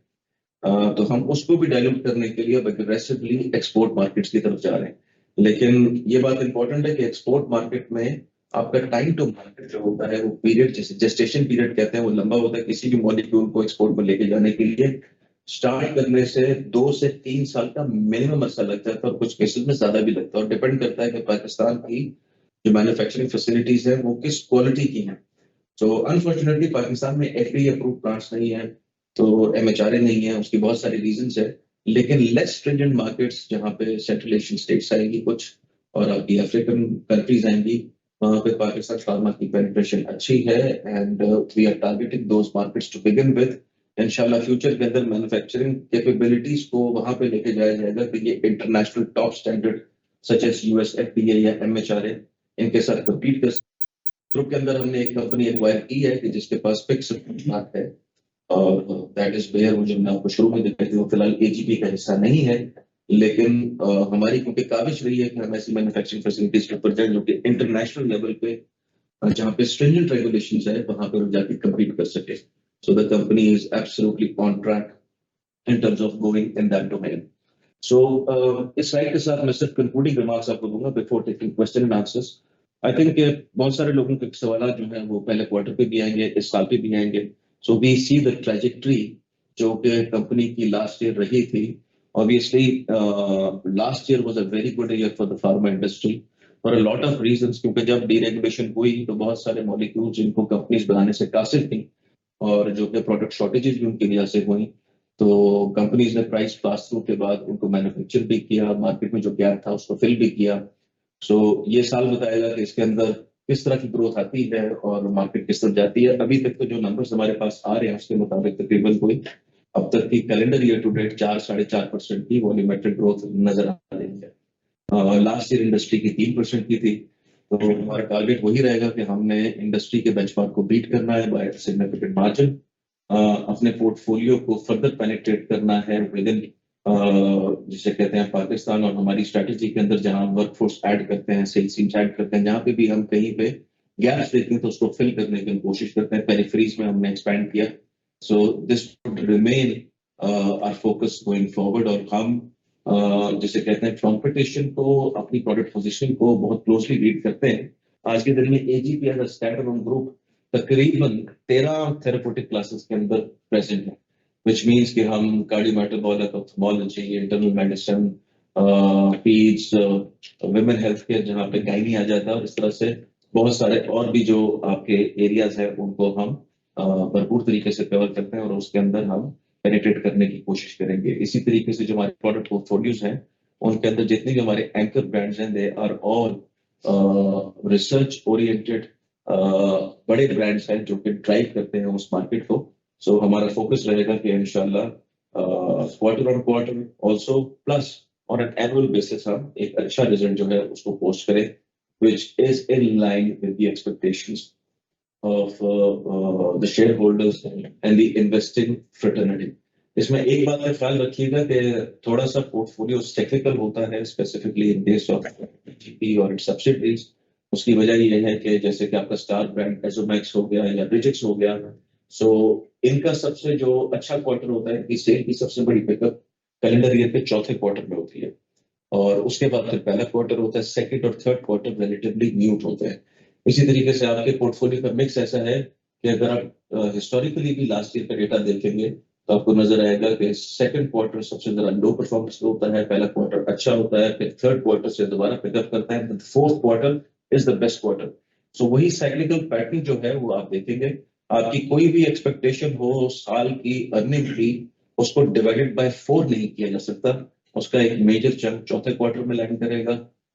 तो हम उसको भी डायल्यूट करने के लिए अग्रेसिवली एक्सपोर्ट मार्केट्स की तरफ जा रहे हैं। लेकिन ये बात इंपॉर्टेंट है कि एक्सपोर्ट मार्केट में आपका टाइम टू मार्केट जो होता है वो पीरियड, जैसे जेस्टेशन पीरियड कहते हैं, वो लंबा होता है। किसी भी मॉलिक्यूल को एक्सपोर्ट में लेके जाने के लिए स्टार्ट करने से 2 से 3 साल का मिनिमम अरसा लग जाता है और कुछ केसेस में ज्यादा भी लगता है, और डिपेंड करता है कि पाकिस्तान की जो मैन्युफैक्चरिंग फैसिलिटीज है वो किस क्वालिटी की हैं। तो अनफॉर्चुनेटली पाकिस्तान में एफडीए अप्रूव प्लांट्स नहीं है, तो एमएचआरए नहीं है, उसकी बहुत सारी रीजंस है। लेकिन लेस स्ट्रिंजेंट मार्केट्स जहाँ पे सेंट्रल एशियन स्टेट्स आएंगी कुछ और आपकी अफ्रीकन कंट्रीज आएंगी, वहाँ पे पाकिस्तान फार्मा की पेनिट्रेशन अच्छी है and we are targeting those markets to begin with. इंशाल्लाह फ्यूचर के अंदर मैन्युफैक्चरिंग कैपेबिलिटीज को वहां पे लेके जाया जाएगा कि ये international top standard such as US FDA या एमएचआरए इनके साथ कम्पीट कर। ग्रुप के अंदर हमने एक कंपनी एक्वायर की है कि जिसके पास फिक्स मार्क है, और दैट इज वेयर, वो जो मैंने आपको शुरू में दिखाई थी, वो फिलहाल एजीपी का हिस्सा नहीं है। लेकिन हमारी क्योंकि काविश रही है कि हम ऐसी मैन्युफैक्चरिंग फैसिलिटीज के ऊपर जाएं जो कि इंटरनेशनल लेवल पे जहाँ पे स्ट्रिंजेंट रेगुलेशंस है वहां पर जाके कम्पीट कर सके। So the company is absolutely on track in terms of going in that domain. So, इस स्लाइड के साथ मैं सिर्फ कंक्लूडिंग रिमार्क्स आपको दूंगा before taking question and answers. I think बहुत सारे लोगों के सवाल जो हैं वो पहले क्वार्टर पे भी आएंगे, इस साल पे भी आएंगे। So we see the trajectory जो कि कंपनी की लास्ट ईयर रही थी। Obviously last year was a very good year for the pharma industry for a lot of reasons, क्योंकि जब डीरेगुलेशन हुई तो बहुत सारे मॉलिक्यूल्स जिनको कंपनीज बनाने से कासिर थी और जो कि प्रोडक्ट शॉर्टेजेस भी उनकी वजह से हुई, तो कंपनीज ने प्राइस पास थ्रू के बाद उनको मैन्युफैक्चर भी किया, मार्केट में जो गैप था उसको फिल भी किया। सो ये साल बताएगा कि इसके अंदर किस तरह की ग्रोथ आती है और मार्केट किस तरफ जाती है। अभी तक तो जो नंबर्स हमारे पास आ रहे हैं उसके मुताबिक तकरीबन कोई अब तक की कैलेंडर ईयर टू डेट 4-4.5% की वॉल्यूमेट्रिक ग्रोथ नजर आ रही है। लास्ट ईयर इंडस्ट्री की 3% की थी, तो हमारा टारगेट वही रहेगा कि हमने इंडस्ट्री के बेंचमार्क को बीट करना है बाय सिग्निफिकेंट मार्जिन। अपने पोर्टफोलियो को फर्दर पेनिट्रेट करना है विद इन जिसे कहते हैं पाकिस्तान, और हमारी स्ट्रेटेजी के अंदर जहां वर्कफोर्स ऐड करते हैं, सेल्स टीम्स ऐड करते हैं, जहां पे भी हम कहीं पे गैप्स देखते हैं तो उसको फिल करने की हम कोशिश करते हैं। पेरिफेरीज में हमने एक्सपैंड किया। So this would remain our focus going forward, और हम जिसे कहते हैं कंपटीशन को, अपनी प्रोडक्ट पोजीशन को बहुत क्लोजली रीड करते हैं। आज के दिन में AGP as a standalone group तकरीबन 13 थेरेप्यूटिक क्लासेस के अंदर प्रेजेंट है, विच मीन्स कि हम cardiometabolic, ophthalmology, internal medicine, paeds, women health care जहाँ पे गायनी आ जाता है, और इस तरह से बहुत सारे और भी जो आपके एरियाज है उनको हम भरपूर तरीके से कवर करते हैं और उसके अंदर हम पेनिट्रेट करने की कोशिश करेंगे। इसी तरीके से जो हमारे प्रोडक्ट पोर्टफोलियोज हैं उनके अंदर जितने भी हमारे एंकर ब्रांड्स हैं they are all research oriented बड़े ब्रांड्स हैं जो कि ड्राइव करते हैं उस मार्केट को। सो हमारा फोकस रहेगा कि इंशाल्लाह quarter on quarter also plus on an annual basis हम एक अच्छा रिजल्ट जो है उसको पोस्ट करें which is in line with the expectations of the shareholders and the investing fraternity. इसमें एक बात का ख्याल रखिएगा कि थोड़ा सा पोर्टफोलियो टेक्निकल होता है, specifically in case of GP और इट्स सब्सिडीज। उसकी वजह ये है कि जैसे कि आपका स्टार ब्रांड एजोमैक्स हो गया या ब्रिजिक्स हो गया, सो इनका सबसे जो अच्छा क्वार्टर होता है, इनकी सेल की सबसे बड़ी पिकअप कैलेंडर ईयर के चौथे क्वार्टर में होती है, और उसके बाद फिर पहला क्वार्टर होता है, सेकंड और थर्ड क्वार्टर रिलेटिवली म्यूट होते हैं। इसी तरीके से आपके पोर्टफोलियो का मिक्स ऐसा है कि अगर आप हिस्टोरिकली भी लास्ट ईयर का डेटा देखेंगे तो आपको नजर आएगा कि सेकंड क्वार्टर सबसे ज्यादा लो परफॉर्मेंस होता है, पहला क्वार्टर अच्छा होता है, फिर थर्ड क्वार्टर से दोबारा पिकअप करता है, fourth quarter is the best quarter. So वही साइक्लिकल पैटर्न जो है वो आप देखेंगे। आपकी कोई भी एक्सपेक्टेशन हो साल की अर्निंग की, उसको डिवाइडेड बाय 4 नहीं किया जा सकता। उसका एक मेजर चंक चौथे क्वार्टर में लैंड करेगा,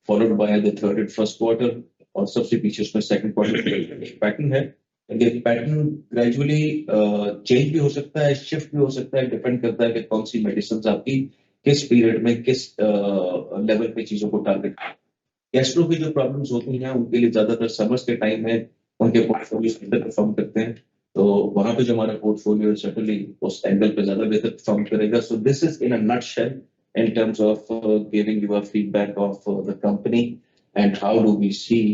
followed by the third and first quarter, और सबसे पीछे उसमें सेकंड क्वार्टर पैटर्न है। ये पैटर्न ग्रेजुअली चेंज भी हो सकता है, शिफ्ट भी हो सकता है, डिपेंड करता है कि कौन सी मेडिसिन आपकी किस पीरियड में किस लेवल पे चीजों को टारगेट। गैस्ट्रो की जो प्रॉब्लम्स होती हैं उनके लिए ज्यादातर समर्स के टाइम में उनके पोर्टफोलियो बेहतर परफॉर्म करते हैं, तो वहां पे जो हमारा पोर्टफोलियो सर्टेनली उस एंगल पे ज्यादा बेहतर परफॉर्म करेगा। सो this is in a nutshell in terms of giving you a feedback of the company and how do we see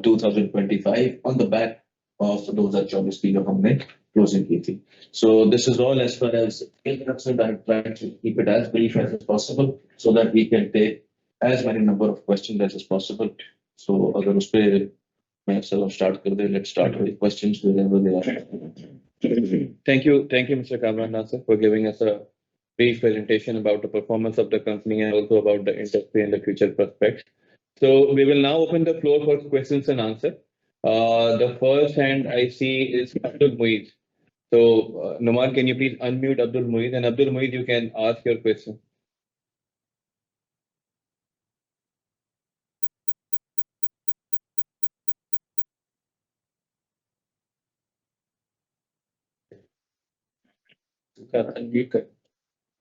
2025 on the back of those jobs की जो हमने closing की थी। So this is all as far as concerned. I'm trying to keep it as brief as possible so that we can take as many number of questions as is possible. So अगर उस पे मैं चलो start कर दे, let's start with questions wherever they are. Thank you, Mr. Kamran Nasir, for giving us a brief presentation about the performance of the company and also about the industry and the future prospects. So we will now open the floor for questions and answer. The first hand I see is Abdul Muiz. So Numan, can you please unmute Abdul Muiz? And Abdul Muiz, you can ask your question.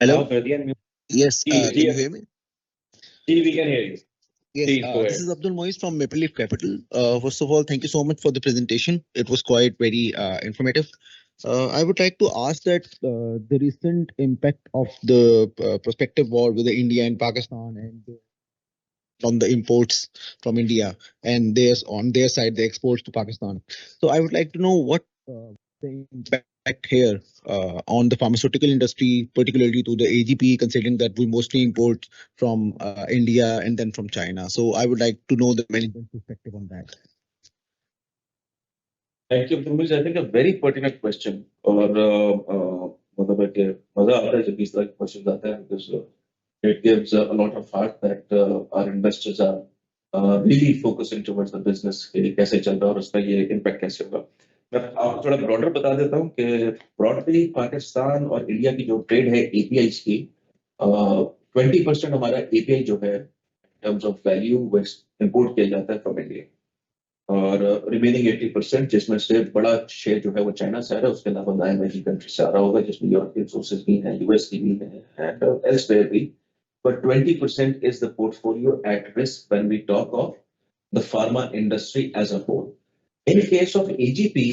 Hello. Now, Yes. Can you hear me? we can hear you. Yes. Please go This ahead. is Abdul Moise from Maple Leaf Capital. First of all, thank you so much for the presentation. It was quite very informative. I would like to ask that the recent impact of the prospective war with the India and Pakistan and from the imports from India and there's on their side the exports to Pakistan. So I would like to know what the impact here on the pharmaceutical industry, particularly to the AGP, considering that we mostly import from India and then from China. So I would like to know the management perspective on that. Thank you, Abdul. I think a very pertinent question. और मतलब है कि मजा आता है जब इस तरह के क्वेश्चन आते हैं, because it gives a lot of heart that our investors are really focusing towards the business कि कैसे चल रहा है और उसका ये impact कैसे होगा। मैं आपको थोड़ा ब्रॉडर बता देता हूँ कि ब्रॉडली पाकिस्तान और इंडिया की जो ट्रेड है एपीआई की, 20% हमारा एपीआई जो है टर्म्स ऑफ वैल्यू वो इंपोर्ट किया जाता है फ्रॉम इंडिया, और रिमेनिंग 80% जिसमें से बड़ा शेयर जो है वो चाइना से आ रहा है, उसके अलावा नए एमर्जिंग कंट्री से आ रहा होगा जिसमें यूरोपियन सोर्सेज भी हैं, यूएस की भी हैं एंड एल्सवेयर भी, but 20% is the portfolio at risk when we talk of the pharma industry as a whole. In case of AGP,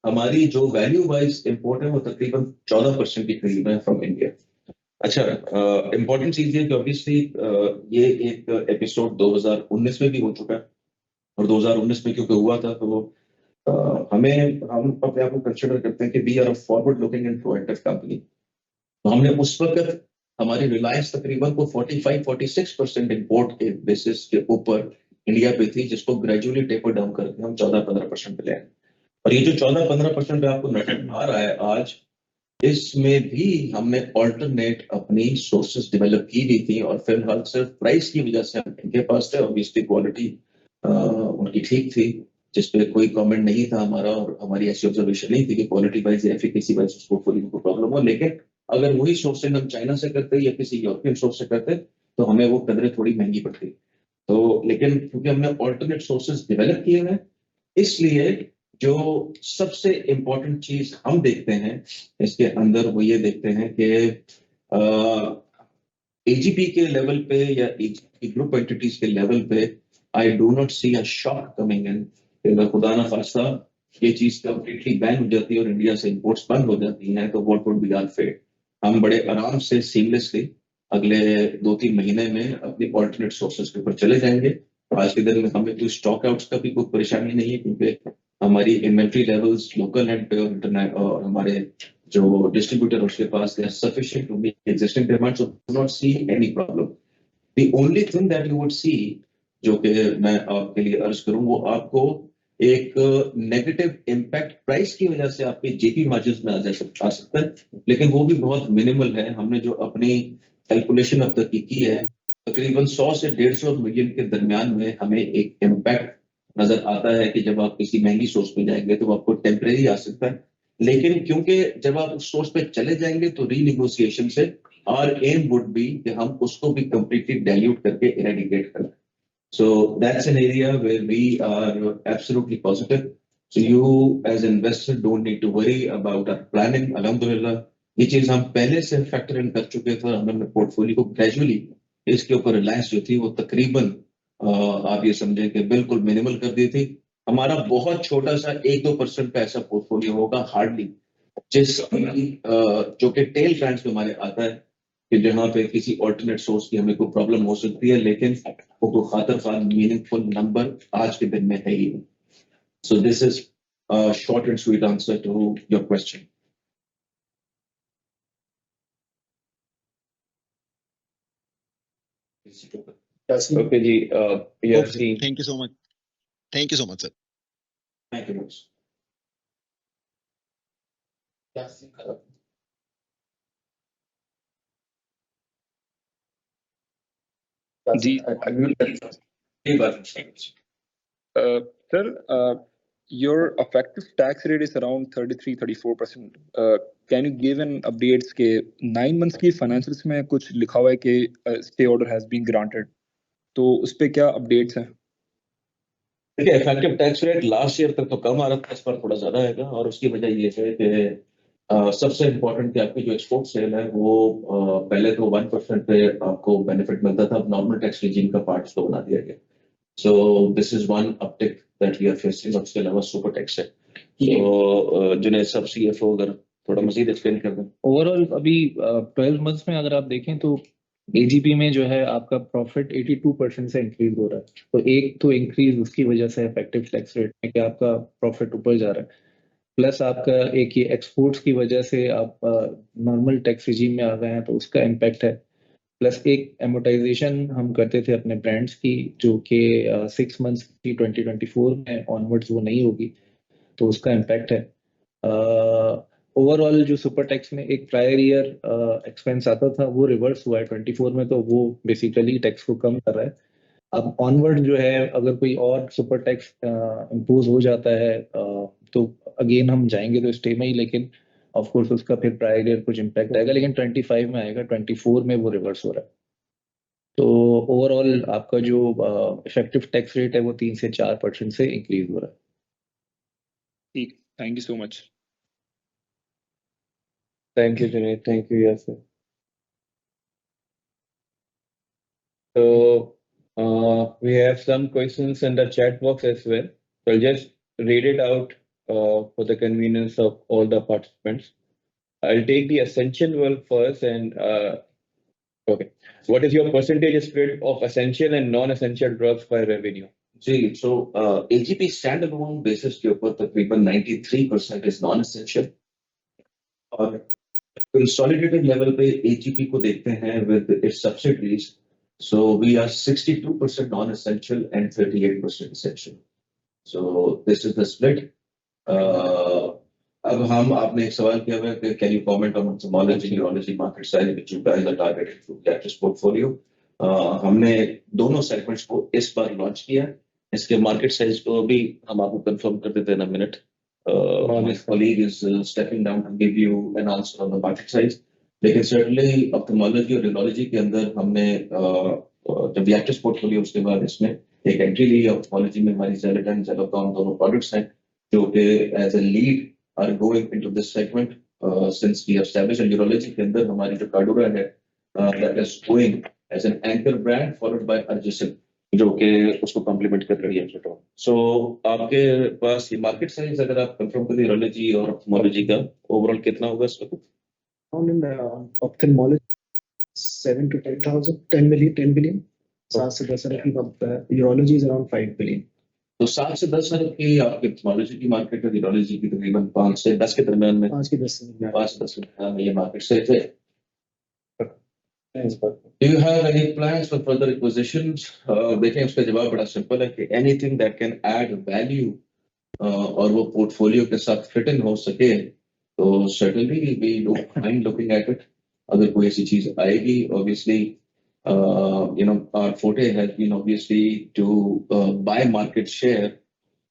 हमारी जो वैल्यू वाइज इंपोर्ट है वो तकरीबन 14% की करीब है फ्रॉम इंडिया। अच्छा, इंपॉर्टेंट चीज ये कि ऑब्वियसली ये एक एपिसोड 2019 में भी हो चुका है, और 2019 में क्योंकि हुआ था तो हम अपने आप को कंसिडर करते हैं कि we are a forward looking and proactive company. तो हमने उस वक्त हमारी रिलायंस तकरीबन को 45-46% इंपोर्ट के बेसिस के ऊपर इंडिया पे थी, जिसको ग्रेजुअली टेपर डाउन करके हम 14-15% पे ले आए। और ये जो 14-15% पे आपको नजर आ रहा है आज, इसमें भी हमने ऑल्टरनेट अपनी सोर्सेस डेवलप की भी थी, और फिलहाल सिर्फ प्राइस की वजह से हम इनके पास थे, ऑब्वियसली क्वालिटी उनकी ठीक थी, जिसपे कोई कमेंट नहीं था हमारा, और हमारी ऐसी ऑब्जर्वेशन नहीं थी कि क्वालिटी वाइज या एफिकेसी वाइज उस पोर्टफोलियो को प्रॉब्लम हो। लेकिन अगर वही सोर्सिंग हम चाइना से करते या किसी यूरोपियन सोर्स से करते तो हमें वो कदरें थोड़ी महंगी पड़ती। तो लेकिन क्योंकि हमने ऑल्टरनेट सोर्सेज डेवलप किए हैं, इसलिए जो सबसे इंपॉर्टेंट चीज हम देखते हैं इसके अंदर वो ये देखते हैं कि एजीपी के लेवल पे या एजीपी ग्रुप एंटिटीज के लेवल पे I do not see a shock coming in. अगर खुदा ना खास्ता ये चीज कंप्लीटली बैन हो जाती है और इंडिया से इंपोर्ट्स बंद हो जाती हैं, तो what would be our fate? हम बड़े आराम से सीमलेसली अगले 2-3 महीने में अपनी ऑल्टरनेट सोर्सेज के ऊपर चले जाएंगे। और आज के दिन में हमें कोई स्टॉक आउट्स का भी कोई परेशानी नहीं है, क्योंकि हमारी inventory levels local and internet और हमारे जो डिस्ट्रीब्यूटर उसके पास they are sufficient to meet existing demand, so do not see any problem. The only thing that you would see, जो कि मैं आपके लिए अर्ज करूं, वो आपको एक नेगेटिव इम्पैक्ट प्राइस की वजह से आपके जेपी मार्जिन में आ सकता है, लेकिन वो भी बहुत मिनिमल है। हमने जो अपनी कैलकुलेशन अब तक की है, तकरीबन 100 से 150 मिलियन के दरमियान में हमें एक इम्पैक्ट नजर आता है कि जब आप किसी महंगी सोर्स पे जाएंगे तो आपको टेम्परेरी आ सकता है, लेकिन क्योंकि जब आप उस सोर्स पे चले जाएंगे तो रीनिगोशिएशन से our aim would be कि हम उसको भी completely dilute करके eradicate करें. So that's an area where we are absolutely positive. So you as an investor don't need to worry about our planning. Alhamdulillah, ये चीज हम पहले से फैक्टर इन कर चुके थे। हमने अपने पोर्टफोलियो को ग्रेजुअली इसके ऊपर रिलायंस जो थी वो तकरीबन आप ये समझें कि बिल्कुल मिनिमल कर दी थी। हमारा बहुत छोटा सा 1-2% का ऐसा पोर्टफोलियो होगा हार्डली, जिस जो कि टेल ब्रांड्स में हमारे आता है कि जहां पे किसी ऑल्टरनेट सोर्स की हमें कोई प्रॉब्लम हो सकती है, लेकिन वो कोई खातर खान मीनिंगफुल नंबर आज के दिन में है ही नहीं। So this is short and sweet answer to your question. Okay, ji. Yeah, Okay, sir. Thank you so much. Thank you so much, sir. Thank you much. जी sir, your effective tax rate is around 33-34%. Can you give an updates के 9 months की financials में कुछ लिखा हुआ है कि stay order has been granted, तो उस पे क्या updates हैं? देखिए, effective tax rate last year तक तो कम आ रहा था, इस पर थोड़ा ज्यादा है, और उसकी वजह ये है कि सबसे इम्पोर्टेंट कि आपकी जो एक्सपोर्ट सेल है वो पहले तो 1% पे आपको बेनिफिट मिलता था, अब नॉर्मल टैक्स रिजीम का पार्ट उसको बना दिया गया। So this is one uptick that we are facing. उसके अलावा सुपर टैक्स है। तो जुनैद साहब सीएफओ अगर थोड़ा मजीद एक्सप्लेन कर दें। ओवरऑल अभी 12 मंथ्स में अगर आप देखें तो एजीपी में जो है आपका प्रॉफिट 82% से इंक्रीज हो रहा है। तो एक तो इंक्रीज उसकी वजह से इफेक्टिव टैक्स रेट में कि आपका प्रॉफिट ऊपर जा रहा है, प्लस आपका एक ये एक्सपोर्ट्स की वजह से आप नॉर्मल टैक्स रिजीम में आ गए हैं तो उसका इम्पैक्ट है, प्लस एक एमोटाइजेशन हम करते थे अपने ब्रांड्स की जो कि 6 मंथ्स की 2024 में ऑनवर्ड्स वो नहीं होगी, तो उसका इम्पैक्ट है। ओवरऑल जो सुपर टैक्स में एक प्रायर ईयर एक्सपेंस आता था वो रिवर्स हुआ है 24 में, तो वो बेसिकली टैक्स को कम कर रहा है। अब ऑनवर्ड जो है अगर कोई और सुपर टैक्स इम्पोज हो जाता है तो अगेन हम जाएंगे तो स्टे में ही, लेकिन ऑफ कोर्स उसका फिर प्रायर ईयर कुछ इम्पैक्ट आएगा, लेकिन 25 में आएगा, 24 में वो रिवर्स हो रहा है। तो ओवरऑल आपका जो इफेक्टिव टैक्स रेट है वो 3 से 4% से इंक्रीज हो रहा है। ठीक, thank you so much. Thank you, Junaid. Thank you, Yasir. So we have some questions in the chat box as well. So I'll just read it out for the convenience of all the participants. I'll take the essential one first and okay. What is your percentage split of essential and non-essential drugs by revenue? जी, so AGP standalone basis के ऊपर तकरीबन 93% is non-essential, और consolidated level पे AGP को देखते हैं with its subsidiaries, so we are 62% non-essential and 38% essential. So this is the split. अब हम आपने एक सवाल किया हुआ है कि can you comment on ophthalmology, neurology market size which you guys are targeting through Actis portfolio. हमने दोनों सेगमेंट्स को इस बार लॉन्च किया। इसके मार्केट साइज को भी हम आपको कंफर्म कर देते हैं in a minute. My colleague is stepping down to give you an answer on the market size. लेकिन certainly ophthalmology और neurology के अंदर हमने जब Actis portfolio उसके बाद इसमें एक एंट्री ली है। ऑप्थेमोलॉजी में हमारी Xelotol, Xelocon दोनों प्रोडक्ट्स हैं जो कि as a lead are going into this segment since we have established neurology के अंदर हमारी जो Cardura है that is going as an anchor brand followed by Argisil. जो कि उसको कॉम्प्लीमेंट कर रही है। सो आपके पास ये मार्केट साइज अगर आप कंफर्म करें यूरोलॉजी और ऑप्थेल्मोलॉजी का ओवरऑल कितना होगा इस वक्त? Found in ophthalmology 7 to 10,000, 10 million, 10 billion. 7 से 10 अरब की urology is around 5 billion. तो 7 से 10 अरब की आपकी ऑप्थेल्मोलॉजी की मार्केट है, यूरोलॉजी की तकरीबन 5 से 10 के दरमियान में, 5 की 10 से 5 से 10 में ये मार्केट साइज है। Do you have any plans for further acquisitions? देखिए उसका जवाब बड़ा सिंपल है कि anything that can add value और वो पोर्टफोलियो के साथ फिट इन हो सके तो certainly we don't mind looking at it. अगर कोई ऐसी चीज आएगी, obviously our forte has been obviously to buy market share.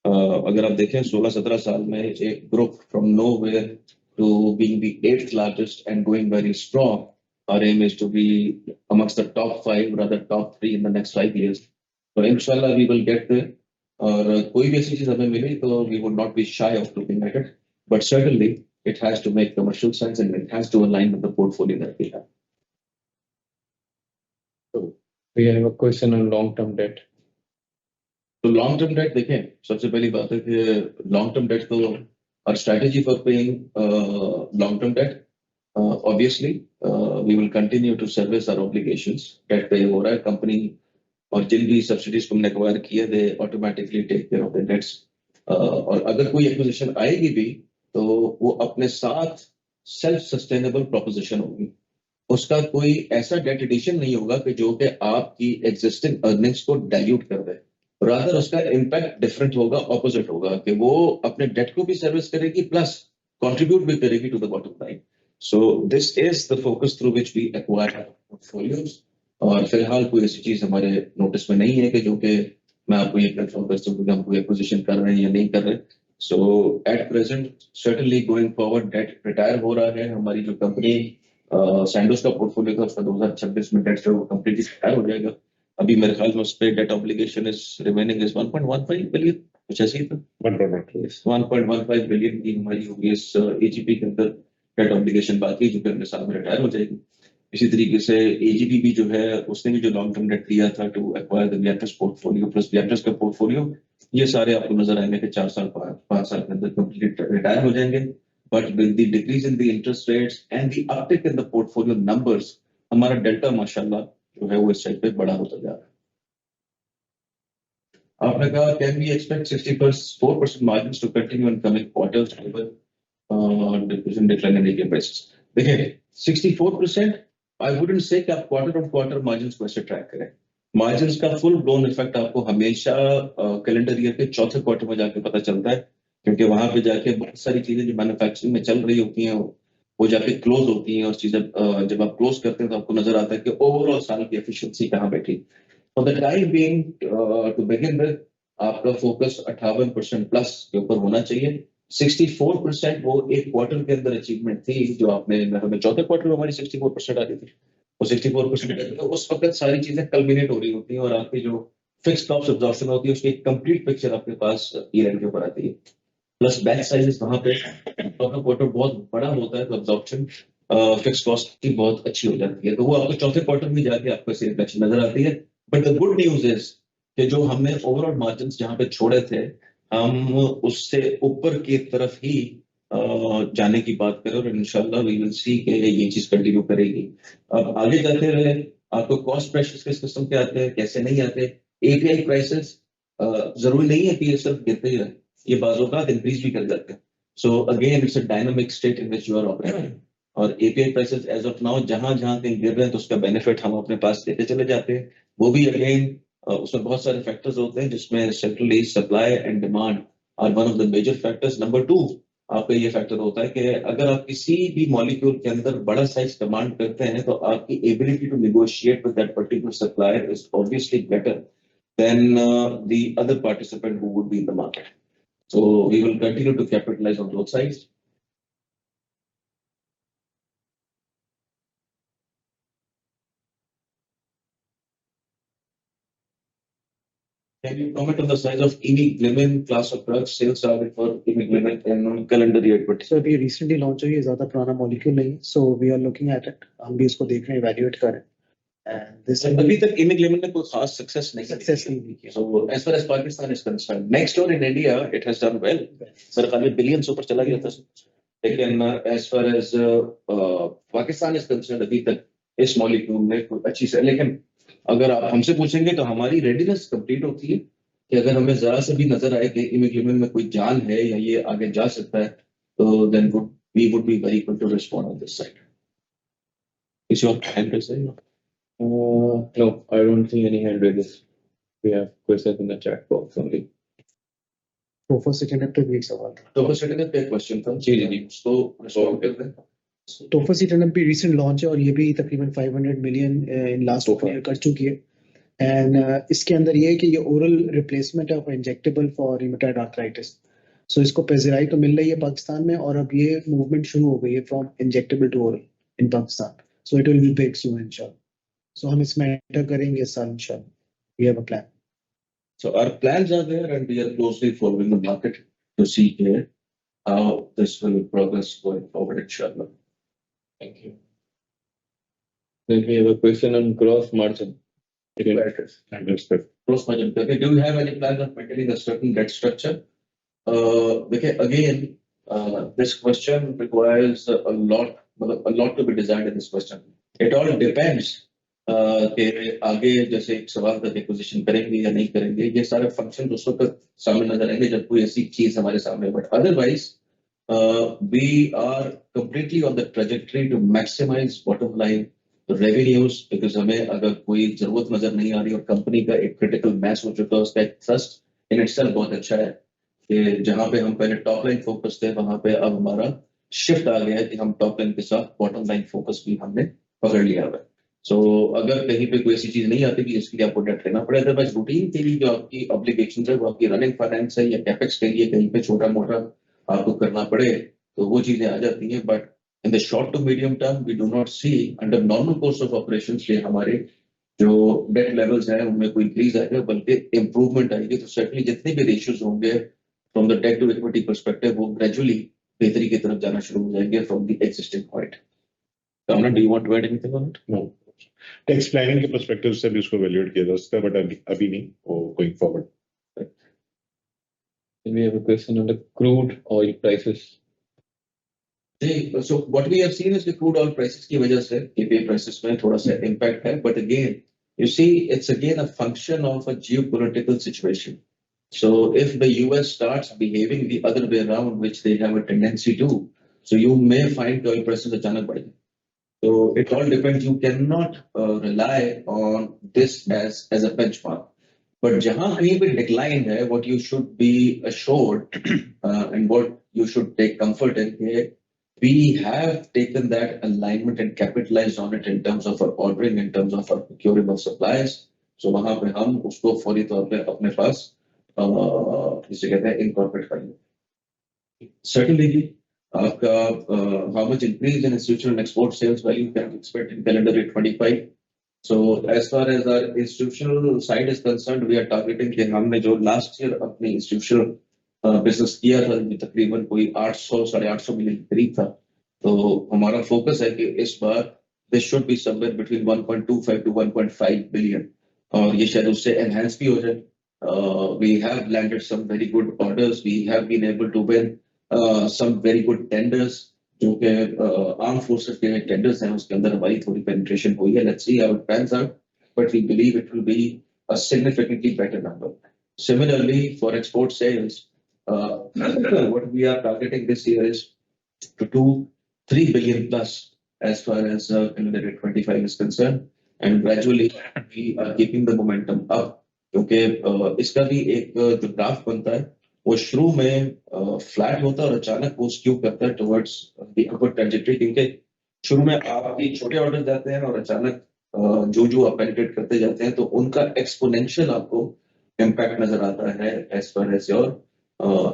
अगर आप देखें 16-17 साल में एक group from nowhere to being the 8th largest and going very strong. Our aim is to be amongst the top 5, rather top 3 in the next 5 years. So inshallah we will get there. और कोई भी ऐसी चीज हमें मिली तो we would not be shy of looking at it. But certainly it has to make commercial sense and it has to align with the portfolio that we have. We have a question on long-term debt. तो long term debt देखें, सबसे पहली बात है कि long term debt तो our strategy for paying long term debt, obviously we will continue to service our obligations. Debt पे हो रहा है कंपनी और जिन भी सब्सिडीज को हमने एक्वायर किया they automatically take care of the debts. और अगर कोई एक्विजिशन आएगी भी तो वो अपने साथ सेल्फ सस्टेनेबल प्रोपोजिशन होगी, उसका कोई ऐसा डेट एडिशन नहीं होगा कि जो कि आपकी एग्जिस्टिंग अर्निंग्स को डाइल्यूट कर दे, रादर उसका इम्पैक्ट डिफरेंट होगा, ऑपोजिट होगा कि वो अपने डेट को भी सर्विस करेगी प्लस कंट्रीब्यूट भी करेगी to the bottom line. So this is the focus through which we acquire portfolios. और फिलहाल कोई ऐसी चीज हमारे नोटिस में नहीं है कि जो कि मैं आपको ये कंफर्म कर सकूं कि हम कोई एक्विजिशन कर रहे हैं या नहीं कर रहे। So at present certainly going forward debt retire हो रहा है। हमारी जो कंपनी सैंडोज का पोर्टफोलियो था उसका 2026 में डेट जो वो कंप्लीटली रिटायर हो जाएगा। अभी मेरे ख्याल में उस पे debt obligation is remaining is 1.15 billion, कुछ ऐसी था 1.15 बिलियन की हमारी होगी इस एजीपी के अंदर डेट ऑब्लिगेशन बाकी, जो कि अगले साल में रिटायर हो जाएगी। इसी तरीके से एजीपी भी जो है उसने भी जो लॉन्ग टर्म डेट लिया था to acquire the Viatris portfolio plus Viatris का पोर्टफोलियो, ये सारे आपको नजर आएंगे कि 4 साल 5 साल के अंदर कंप्लीट रिटायर हो जाएंगे। But with the decrease in the interest rates and the uptick in the portfolio numbers, हमारा डेल्टा माशाल्लाह जो है वो इस साइड पे बड़ा होता जा रहा है। आपने कहा can we expect 64% margins to continue in coming quarters given decline in AGP prices. देखिए 64% आई वुडंट से कि आप क्वार्टर ऑन क्वार्टर मार्जिन्स को ऐसे ट्रैक करें। मार्जिन्स का फुल ब्लोन इफेक्ट आपको हमेशा कैलेंडर ईयर के चौथे क्वार्टर में जाके पता चलता है, क्योंकि वहां पे जाके बहुत सारी चीजें जो मैन्युफैक्चरिंग में चल रही होती हैं वो जाके क्लोज होती हैं और चीजें जब आप क्लोज करते हैं तो आपको नजर आता है कि ओवरऑल साल की एफिशिएंसी कहाँ बैठी। For the time being to begin with आपका फोकस 58% प्लस के ऊपर होना चाहिए। 64% वो एक क्वार्टर के अंदर अचीवमेंट थी जो आपने हमें चौथे क्वार्टर में हमारी 64% आ रही थी, वो 64% तो उस वक्त सारी चीजें कल्मिनेट हो रही होती हैं और आपकी जो फिक्स्ड कॉस्ट एब्जॉर्प्शन होती है उसकी एक कंप्लीट पिक्चर आपके पास ईयर एंड के ऊपर आती है। प्लस बैच साइजेस वहां पे क्वार्टर बहुत बड़ा होता है तो एब्जॉर्प्शन फिक्स कॉस्ट की बहुत अच्छी हो जाती है, तो वो आपको चौथे क्वार्टर में जाके आपको ऐसी रिफ्लेक्शन नजर आती है। But the good news is कि जो हमने ओवरऑल मार्जिन्स जहां पे छोड़े थे हम उससे ऊपर की तरफ ही जाने की बात करें और इंशाल्लाह वी विल सी कि ये चीज कंटिन्यू करेगी। अब आगे जाते हुए आपको कॉस्ट प्रेशर्स किस किस्म के आते हैं कैसे नहीं आते। एपीआई प्राइसेस जरूरी नहीं है कि ये सिर्फ गिरते ही रहे, ये बाज़-औक़ात इंक्रीज भी कर जाते हैं। So again it's a dynamic state in which you are operating और API prices as of now जहां कहीं गिर रहे हैं तो उसका बेनिफिट हम अपने पास लेते चले जाते हैं। वो भी अगेन उसमें बहुत सारे फैक्टर्स होते हैं जिसमें centrally supply and demand are one of the major factors. Number 2 आपका ये फैक्टर होता है कि अगर आप किसी भी मॉलिक्यूल के अंदर बड़ा साइज कमांड करते हैं तो आपकी ability to negotiate with that particular supplier is obviously better than the other participant who would be in the market. So we will continue to capitalize on both sides. Can you comment on the size of Emeglumine class of drugs sales target for Emeglumine in calendar year 20? So अभी recently launch हुई है, ज्यादा पुराना molecule नहीं है, so we are looking at it. हम भी इसको देख रहे हैं, evaluate कर रहे हैं। And this अभी तक इमिग्रेशन में कोई खास सक्सेस नहीं success नहीं किया. So as far as Pakistan is concerned, next door in India, it has done well. सरकार में बिलियन ऊपर चला गया था. लेकिन as far as Pakistan is concerned, अभी तक इस मॉलिक्यूल में कोई अच्छी से, लेकिन अगर आप हमसे पूछेंगे तो हमारी रेडीनेस कंप्लीट होती है कि अगर हमें जरा से भी नजर आए कि इमिग्रेशन में कोई जान है या ये आगे जा सकता है, तो then we would be very quick to respond on this side. Is your hand raised? No, I don't see any hand raises. We have questions in the chat box only. तो फर्स्ट सेकंड पे भी एक सवाल था. तो first second पे एक question था. जी, जी, जी. उसको रिस्पॉन्ड कर दें. तो फर्स्ट सेकंड पे रीसेंट लॉन्च है और ये भी तकरीबन 500 million in last So far. Year कर चुकी है. एंड इसके अंदर ये है कि ये oral replacement of injectable for rheumatoid arthritis. So इसको पेजिराई तो मिल रही है पाकिस्तान में और अब ये मूवमेंट शुरू हो गई है from injectable to oral in Pakistan. So it will be big soon इंशाल्लाह. सो हम इसमें एंटर करेंगे इस साल इंशाल्लाह. We have a plan. So our plans are there and we are closely following the market to see here how this will progress going forward, inshallah. Thank you. Then we have a question on gross margin. Gross margin. Okay, do you have any plans of maintaining a certain debt structure? Okay, again, this question requires a lot to be designed in this question. It all depends. कि आगे जैसे एक सवाल का acquisition करेंगे या नहीं करेंगे, ये सारे फंक्शन उस वक्त सामने नजर आएंगे जब कोई ऐसी चीज हमारे सामने. But otherwise we are completely on the trajectory to maximise bottom line revenues, because हमें अगर कोई जरूरत नजर नहीं आ रही और कंपनी का एक क्रिटिकल मैस हो चुका है, उसका एक ट्रस्ट इन इटसेल्फ बहुत अच्छा है कि जहां पे हम पहले टॉप लाइन फोकस थे वहां पे अब हमारा शिफ्ट आ गया है कि हम टॉप लाइन के साथ बॉटम लाइन फोकस भी हमने पकड़ लिया हुआ है. सो अगर कहीं पे कोई ऐसी चीज नहीं आती कि जिसके लिए आपको डेट लेना पड़े, अदरवाइज रूटीन के लिए जो आपकी ऑब्लिगेशन है वो आपकी रनिंग फाइनेंस है या कैपेक्स के लिए कहीं पे छोटा मोटा आपको करना पड़े तो वो चीजें आ जाती हैं. But in the short to medium term we do not see under normal course of operation के हमारे जो डेट लेवल्स हैं उनमें कोई इंक्रीज आएगा बल्कि इंप्रूवमेंट आएगी. तो सर्टनली जितने भी रेशियोज होंगे from the debt to equity perspective वो ग्रेजुअली बेहतरी की तरफ जाना शुरू हो जाएंगे from the existing point. Kamna, do you want to add anything on it? No. Tax planning के पर्सपेक्टिव से भी उसको वैल्यूएट किया जा सकता है, बट अभी नहीं, वो going forward. Then we have a question on the crude oil prices. So what we have seen is the crude oil prices की वजह से API prices में थोड़ा सा impact है, but again you see it's again a function of a geopolitical situation. So if the US starts behaving the other way around, which they have a tendency to, so you may find oil prices अचानक बढ़ जाए. So it all depends. You cannot rely on this as a benchmark. But जहाँ कहीं पे decline है, what you should be assured and what you should take comfort in here, we have taken that alignment and capitalized on it in terms of our ordering, in terms of our procuring of supplies. So वहाँ पे हम उसको फौरी तौर पे अपने पास जिसे कहते हैं incorporate करेंगे. Certainly, how much increase in institutional and export sales value can we expect in calendar year 25? So as far as our institutional side is concerned, we are targeting कि हमने जो last year अपनी institutional business किया था तकरीबन कोई 800-850 million करीब था. तो हमारा फोकस है कि इस बार this should be somewhere between 1.25 to 1.5 billion और ये शायद उससे enhance भी हो जाए. We have landed some very good orders. We have been able to win some very good tenders जो कि armed forces के tenders हैं उसके अंदर हमारी थोड़ी penetration हुई है. Let's see how it pans out, but we believe it will be a significantly better number. Similarly, for export sales, what we are targeting this year is to do 3 billion plus as far as calendar year 25 is concerned, and gradually we are keeping the momentum up. क्योंकि इसका भी एक जो graph बनता है वो शुरू में फ्लैट होता है और अचानक वो स्क्यू करता है टुवर्ड्स द अपवर्ड ट्रैजेक्टरी, क्योंकि शुरू में आपके छोटे ऑर्डर जाते हैं और अचानक जो आप पेनिट्रेट करते जाते हैं तो उनका एक्सपोनेंशियल आपको इम्पैक्ट नजर आता है as far as your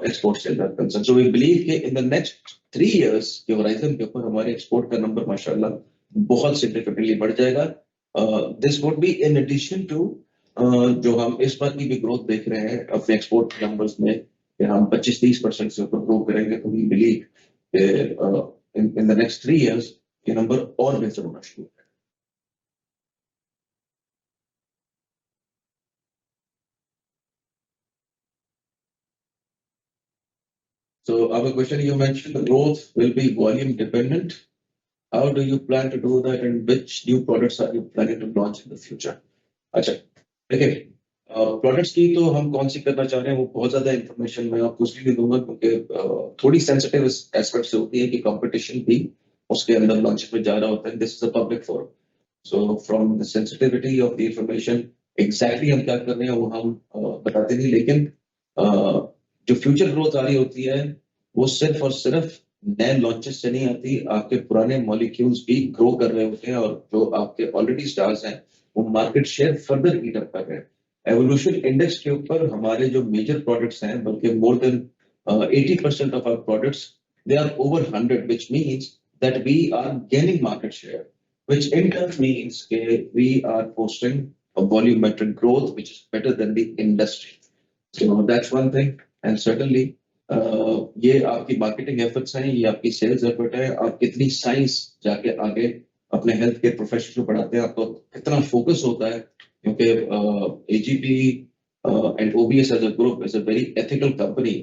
export sales are concern. So we believe कि इन द नेक्स्ट 3 years के होराइजन के ऊपर हमारे एक्सपोर्ट का नंबर माशाल्लाह बहुत सिग्निफिकेंटली बढ़ जाएगा. This would be in addition to जो हम इस बार की भी ग्रोथ देख रहे हैं अपने एक्सपोर्ट नंबर्स में कि हम 25-30% से ऊपर ग्रो करेंगे. तो we believe in the next 3 years ये नंबर और बेहतर होना शुरू So our question, you mentioned the growth will be volume dependent. How do you plan to do that and which new products are you planning to launch in the future? अच्छा, देखिए, products की तो हम कौन सी करना चाह रहे हैं वो बहुत ज्यादा इंफॉर्मेशन मैं आपको उसलिए दूंगा क्योंकि थोड़ी सेंसिटिव एस्पेक्ट से होती है कि कंपटीशन भी उसके अंदर लॉन्च में जा रहा होता है. This is a public forum. So from the sensitivity of the information exactly हम क्या कर रहे हैं वो हम बताते नहीं, लेकिन जो फ्यूचर ग्रोथ आ रही होती है वो सिर्फ और सिर्फ नए लॉन्चेस से नहीं आती, आपके पुराने मॉलिक्यूल्स भी ग्रो कर रहे होते हैं और जो आपके ऑलरेडी स्टार्स हैं वो मार्केट शेयर फर्दर ईट अप कर रहे हैं. एवोल्यूशन इंडेक्स के ऊपर हमारे जो मेजर प्रोडक्ट्स हैं, बल्कि more than 80% of our products they are over 100, which means that we are gaining market share, which in turn means के we are posting a volumetric growth which is better than the industry. So that's one thing. And certainly ये आपकी marketing efforts हैं, ये आपकी sales effort है, आप कितनी science जाके आगे अपने हेल्थ केयर प्रोफेशन को बढ़ाते हैं, आपको कितना फोकस होता है, क्योंकि AGP and OBS as a group is a very ethical company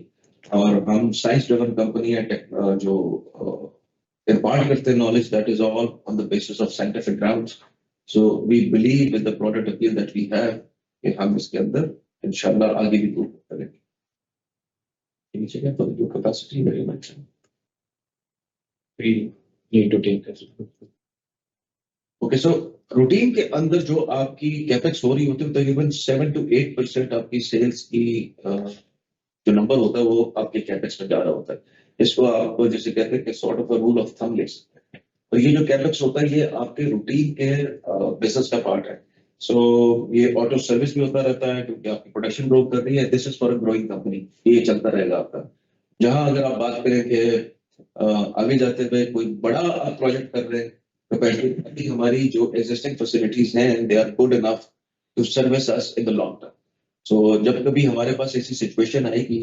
और हम साइंस ड्रिवन कंपनी है जो इम्पार्ट करते हैं knowledge, that is all on the basis of scientific grounds. So we believe with the product appeal that we have कि हम इसके अंदर इंशाल्लाह आगे भी ग्रो करेंगे. ठीक है, तो जो capacity very much We need to take this. Okay. So routine के अंदर जो आपकी कैपेक्स हो रही होती है तकरीबन 7 to 8% आपकी सेल्स की जो नंबर होता है वो आपके कैपेक्स में जा रहा होता है. इसको आप जैसे कहते हैं कि sort of a rule of thumb ले सकते हैं. तो ये जो कैपेक्स होता है ये आपके रूटीन के बिजनेस का पार्ट है. सो ये ऑटो सर्विस भी होता रहता है क्योंकि आपकी प्रोडक्शन ग्रो कर रही है. This is for a growing company, ये चलता रहेगा आपका. जहां अगर आप बात करें कि आगे जाते हुए कोई बड़ा आप प्रोजेक्ट कर रहे हैं तो पहले हमारी जो एग्जिस्टिंग फैसिलिटीज हैं they are good enough to service us in the long term. So जब कभी हमारे पास ऐसी सिचुएशन आएगी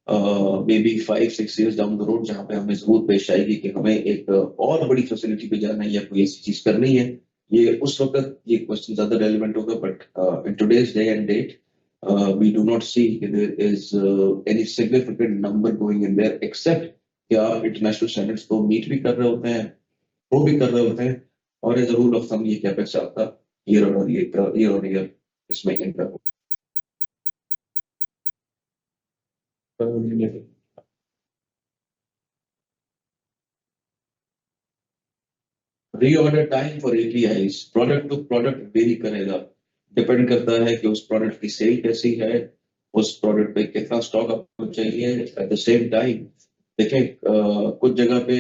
maybe 5-6 years down the road जहां पे हमें जरूरत पेश आएगी कि हमें एक और बड़ी फैसिलिटी पे जाना है या कोई ऐसी चीज करनी है, ये उस वक्त ये क्वेश्चन ज्यादा रेलेवेंट होगा. But in today's day and date we do not see there is any significant number going in there except कि आप इंटरनेशनल स्टैंडर्ड्स को मीट भी कर रहे होते हैं, वो भी कर रहे होते हैं, और as a rule of thumb ये कैपेक्स आपका ईयर ऑन ईयर इसमें इनका हो. Reorder time for APIs product to product vary करेगा, डिपेंड करता है कि उस प्रोडक्ट की सेल कैसी है, उस प्रोडक्ट पे कितना स्टॉक आपको चाहिए. एट द सेम टाइम देखें कुछ जगह पे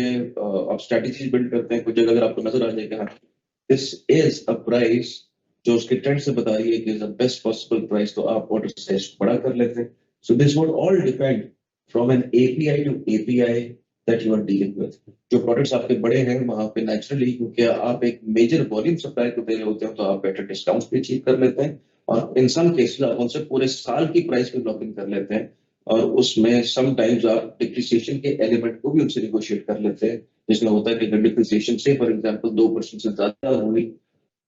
आप स्ट्रेटजीज बिल्ड करते हैं, कुछ जगह अगर आपको नजर आ जाएगा दिस इज अ प्राइस जो उसके ट्रेंड से बता रही है कि is the best possible price, तो आप ऑर्डर साइज बड़ा कर लेते हैं. So this would all depend from an API to API that you are dealing with. जो प्रोडक्ट्स आपके बड़े हैं वहां पे नेचुरली क्योंकि आप एक मेजर वॉल्यूम सप्लाई को दे रहे होते हैं तो आप बेटर डिस्काउंट्स भी अचीव कर लेते हैं, और इन सम केसेस आप उनसे पूरे साल की प्राइस पे लॉकिंग कर लेते हैं, और उसमें सम टाइम्स आप डिप्रिसिएशन के एलिमेंट को भी उनसे नेगोशिएट कर लेते हैं, जिसमें होता है कि अगर डिप्रिसिएशन से फॉर एग्जांपल 2% से ज्यादा हुई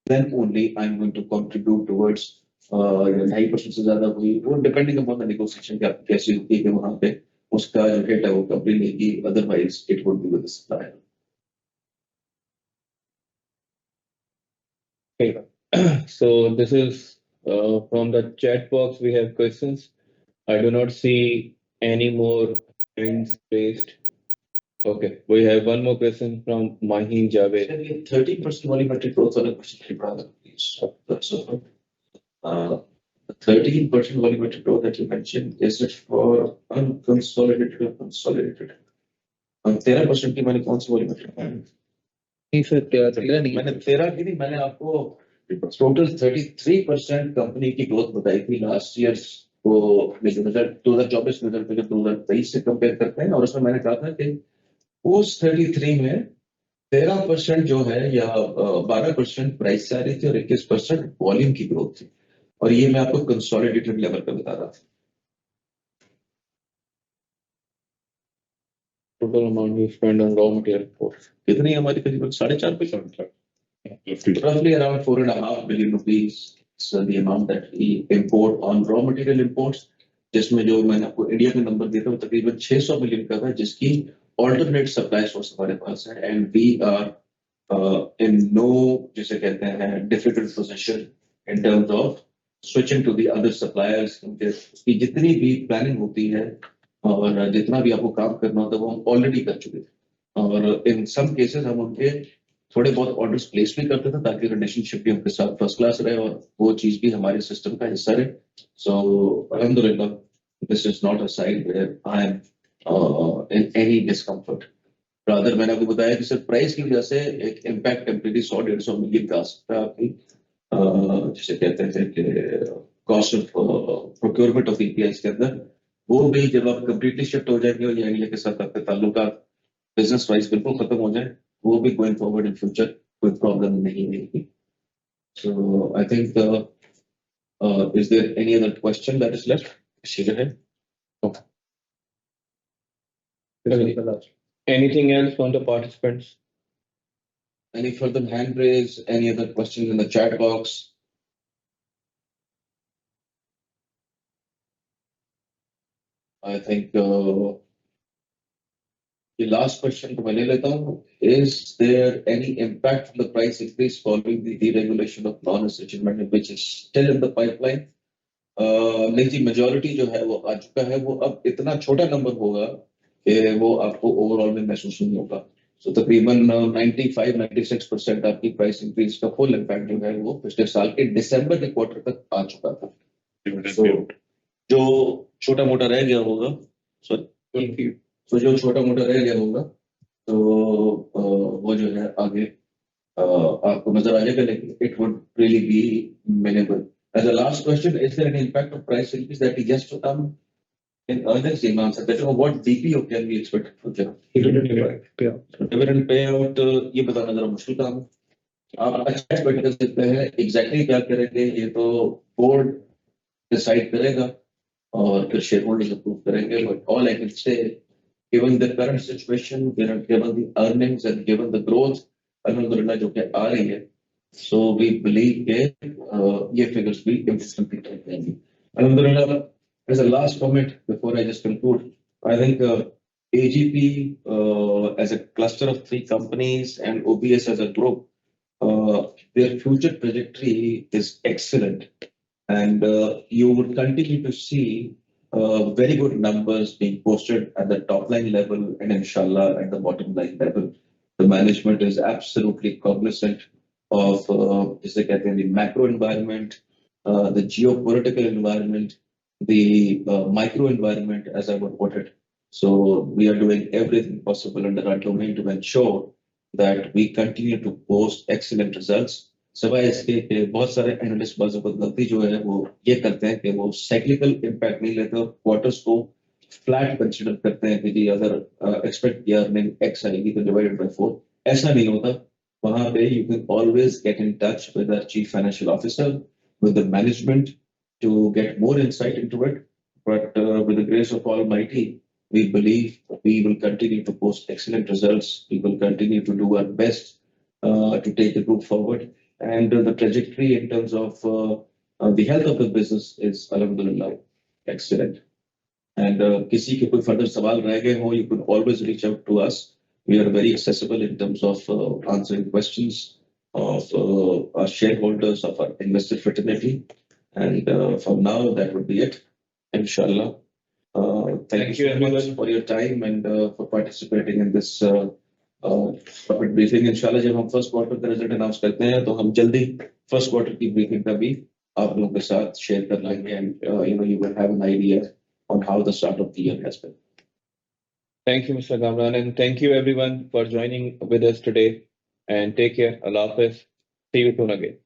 then only I'm going to contribute towards 2.5% से ज्यादा हुई, वो डिपेंडिंग अपॉन द नेगोशिएशन कि आपकी कैसी होती है कि वहां पे उसका जो हिट है वो कंपनी लेगी, otherwise it would be with the supplier. So this is from the chat box. We have questions. I do not see any more hands raised. Okay, we have one more question from Mahin Javed. 30% volumetric growth on a question, brother, please. So, 13% volumetric growth that you mentioned, is it for unconsolidated or consolidated? 13% की मैंने कौन सी volumetric है? नहीं sir, 13 नहीं. मैंने 13 की नहीं, मैंने आपको टोटल 33% कंपनी की ग्रोथ बताई थी लास्ट ईयर को 2024 में 2023 से कंपेयर करते हैं, और उसमें मैंने कहा था कि उस 33 में 13% जो है या 12% प्राइस से आ रही थी और 21% वॉल्यूम की ग्रोथ थी, और ये मैं आपको कंसोलिडेटेड लेवल पे बता रहा था. Total amount we spend on raw material costs. कितनी हमारी करीबन 4.5%, roughly around 4.5 billion rupees. So the amount that we import on raw material imports, जिसमें जो मैंने आपको इंडिया का नंबर दिया था वो तकरीबन 600 मिलियन का था, जिसकी ऑल्टरनेट सप्लाई सोर्स हमारे पास है, and we are in no, जिसे कहते हैं, difficult position in terms of switching to the other suppliers, क्योंकि उसकी जितनी भी प्लानिंग होती है और जितना भी आपको काम करना होता है वो हम ऑलरेडी कर चुके थे, और इन सम केसेस हम उनके थोड़े बहुत ऑर्डर्स प्लेस भी करते थे ताकि रिलेशनशिप भी उनके साथ फर्स्ट क्लास रहे और वो चीज भी हमारे सिस्टम का हिस्सा रहे. सो अल्हम्दुलिल्लाह, this is not a side where I am in any discomfort. Rather मैंने आपको बताया कि सिर्फ प्राइस की वजह से एक इम्पैक्ट टेम्परेरी 100-150 मिलियन का आ सकता है आपकी, जिसे कहते हैं कि cost of procurement of API के अंदर. वो भी जब आप कंप्लीटली शिफ्ट हो जाएंगे और इंडिया के साथ आपके ताल्लुकात बिजनेस वाइज बिल्कुल खत्म हो जाए, वो भी गोइंग फॉरवर्ड इन फ्यूचर कोई प्रॉब्लम नहीं रहेगी. So I think is there any other question that is left? Anything else from the participants? Any further hand raise? Any other questions in the chat box? I think the last question to मैंने लेता हूँ. Is there any impact from the price increase following the deregulation of non-essential metal, which is still in the pipeline? नहीं जी, majority जो है वो आ चुका है. वो अब इतना छोटा नंबर होगा कि वो आपको ओवरऑल में महसूस नहीं होगा. So तकरीबन 95-96% आपकी प्राइस इंक्रीज का फुल इम्पैक्ट जो है वो पिछले साल के दिसंबर के क्वार्टर तक आ चुका था. So, जो छोटा मोटा रह गया होगा, तो जो छोटा मोटा रह गया होगा तो वो जो है आगे आपको नजर आ जाएगा, लेकिन it would really be minimal. As a last question, is there any impact of price increase that is yet to come? In earnings, the answer that what DPO can we expect for dividend payout? ये बताना जरा मुश्किल काम है. आप अच्छा expect कर सकते हैं, एग्जैक्टली क्या करेंगे ये तो बोर्ड डिसाइड करेगा और फिर शेयर होल्डर्स अप्रूव करेंगे. But all I can say, given the current situation, given the earnings and given the growth अल्हम्दुलिल्लाह जो कि आ रही है, so we believe के ये figures भी consistently रहेंगी अल्हम्दुलिल्लाह. As a last comment before I just conclude, I think AGP as a cluster of 3 companies and OBS as a group, their future trajectory is excellent, and you would continue to see very good numbers being posted at the top line level and inshallah at the bottom line level. The management is absolutely cognizant of the macro environment, the geopolitical environment, the micro environment, as I would put it. So we are doing everything possible under our domain to ensure that we continue to post excellent results. सिवाय इसके कि बहुत सारे analyst गलती जो है वो ये करते हैं कि वो साइक्लिकल इम्पैक्ट नहीं लेते और क्वार्टर्स को फ्लैट कंसीडर करते हैं कि जी अगर एक्सपेक्ट किया अर्निंग एक्स आएगी तो डिवाइडेड बाय 4. ऐसा नहीं होता. वहां पे you can always get in touch with our chief financial officer, with the management to get more insight into it. But with the grace of almighty, we believe we will continue to post excellent results. We will continue to do our best to take the group forward. And the trajectory in terms of the health of the business is alhamdulillah excellent. And किसी के कोई further सवाल रह गए हो, you could always reach out to us. We are very accessible in terms of answering questions of our shareholders, of our investor fraternity. And for now, that would be it, inshallah. Thank you very much for your time and for participating in this profit briefing. इंशाल्लाह जब हम first quarter का result announce करते हैं तो हम जल्दी first quarter की ब्रीफिंग का भी आप लोगों के साथ शेयर कर लेंगे, and you will have an idea on how the start of the year has been. Thank you, Mr. Kamran, and thank you everyone for joining with us today. And take care. Allah Hafiz. See you soon again.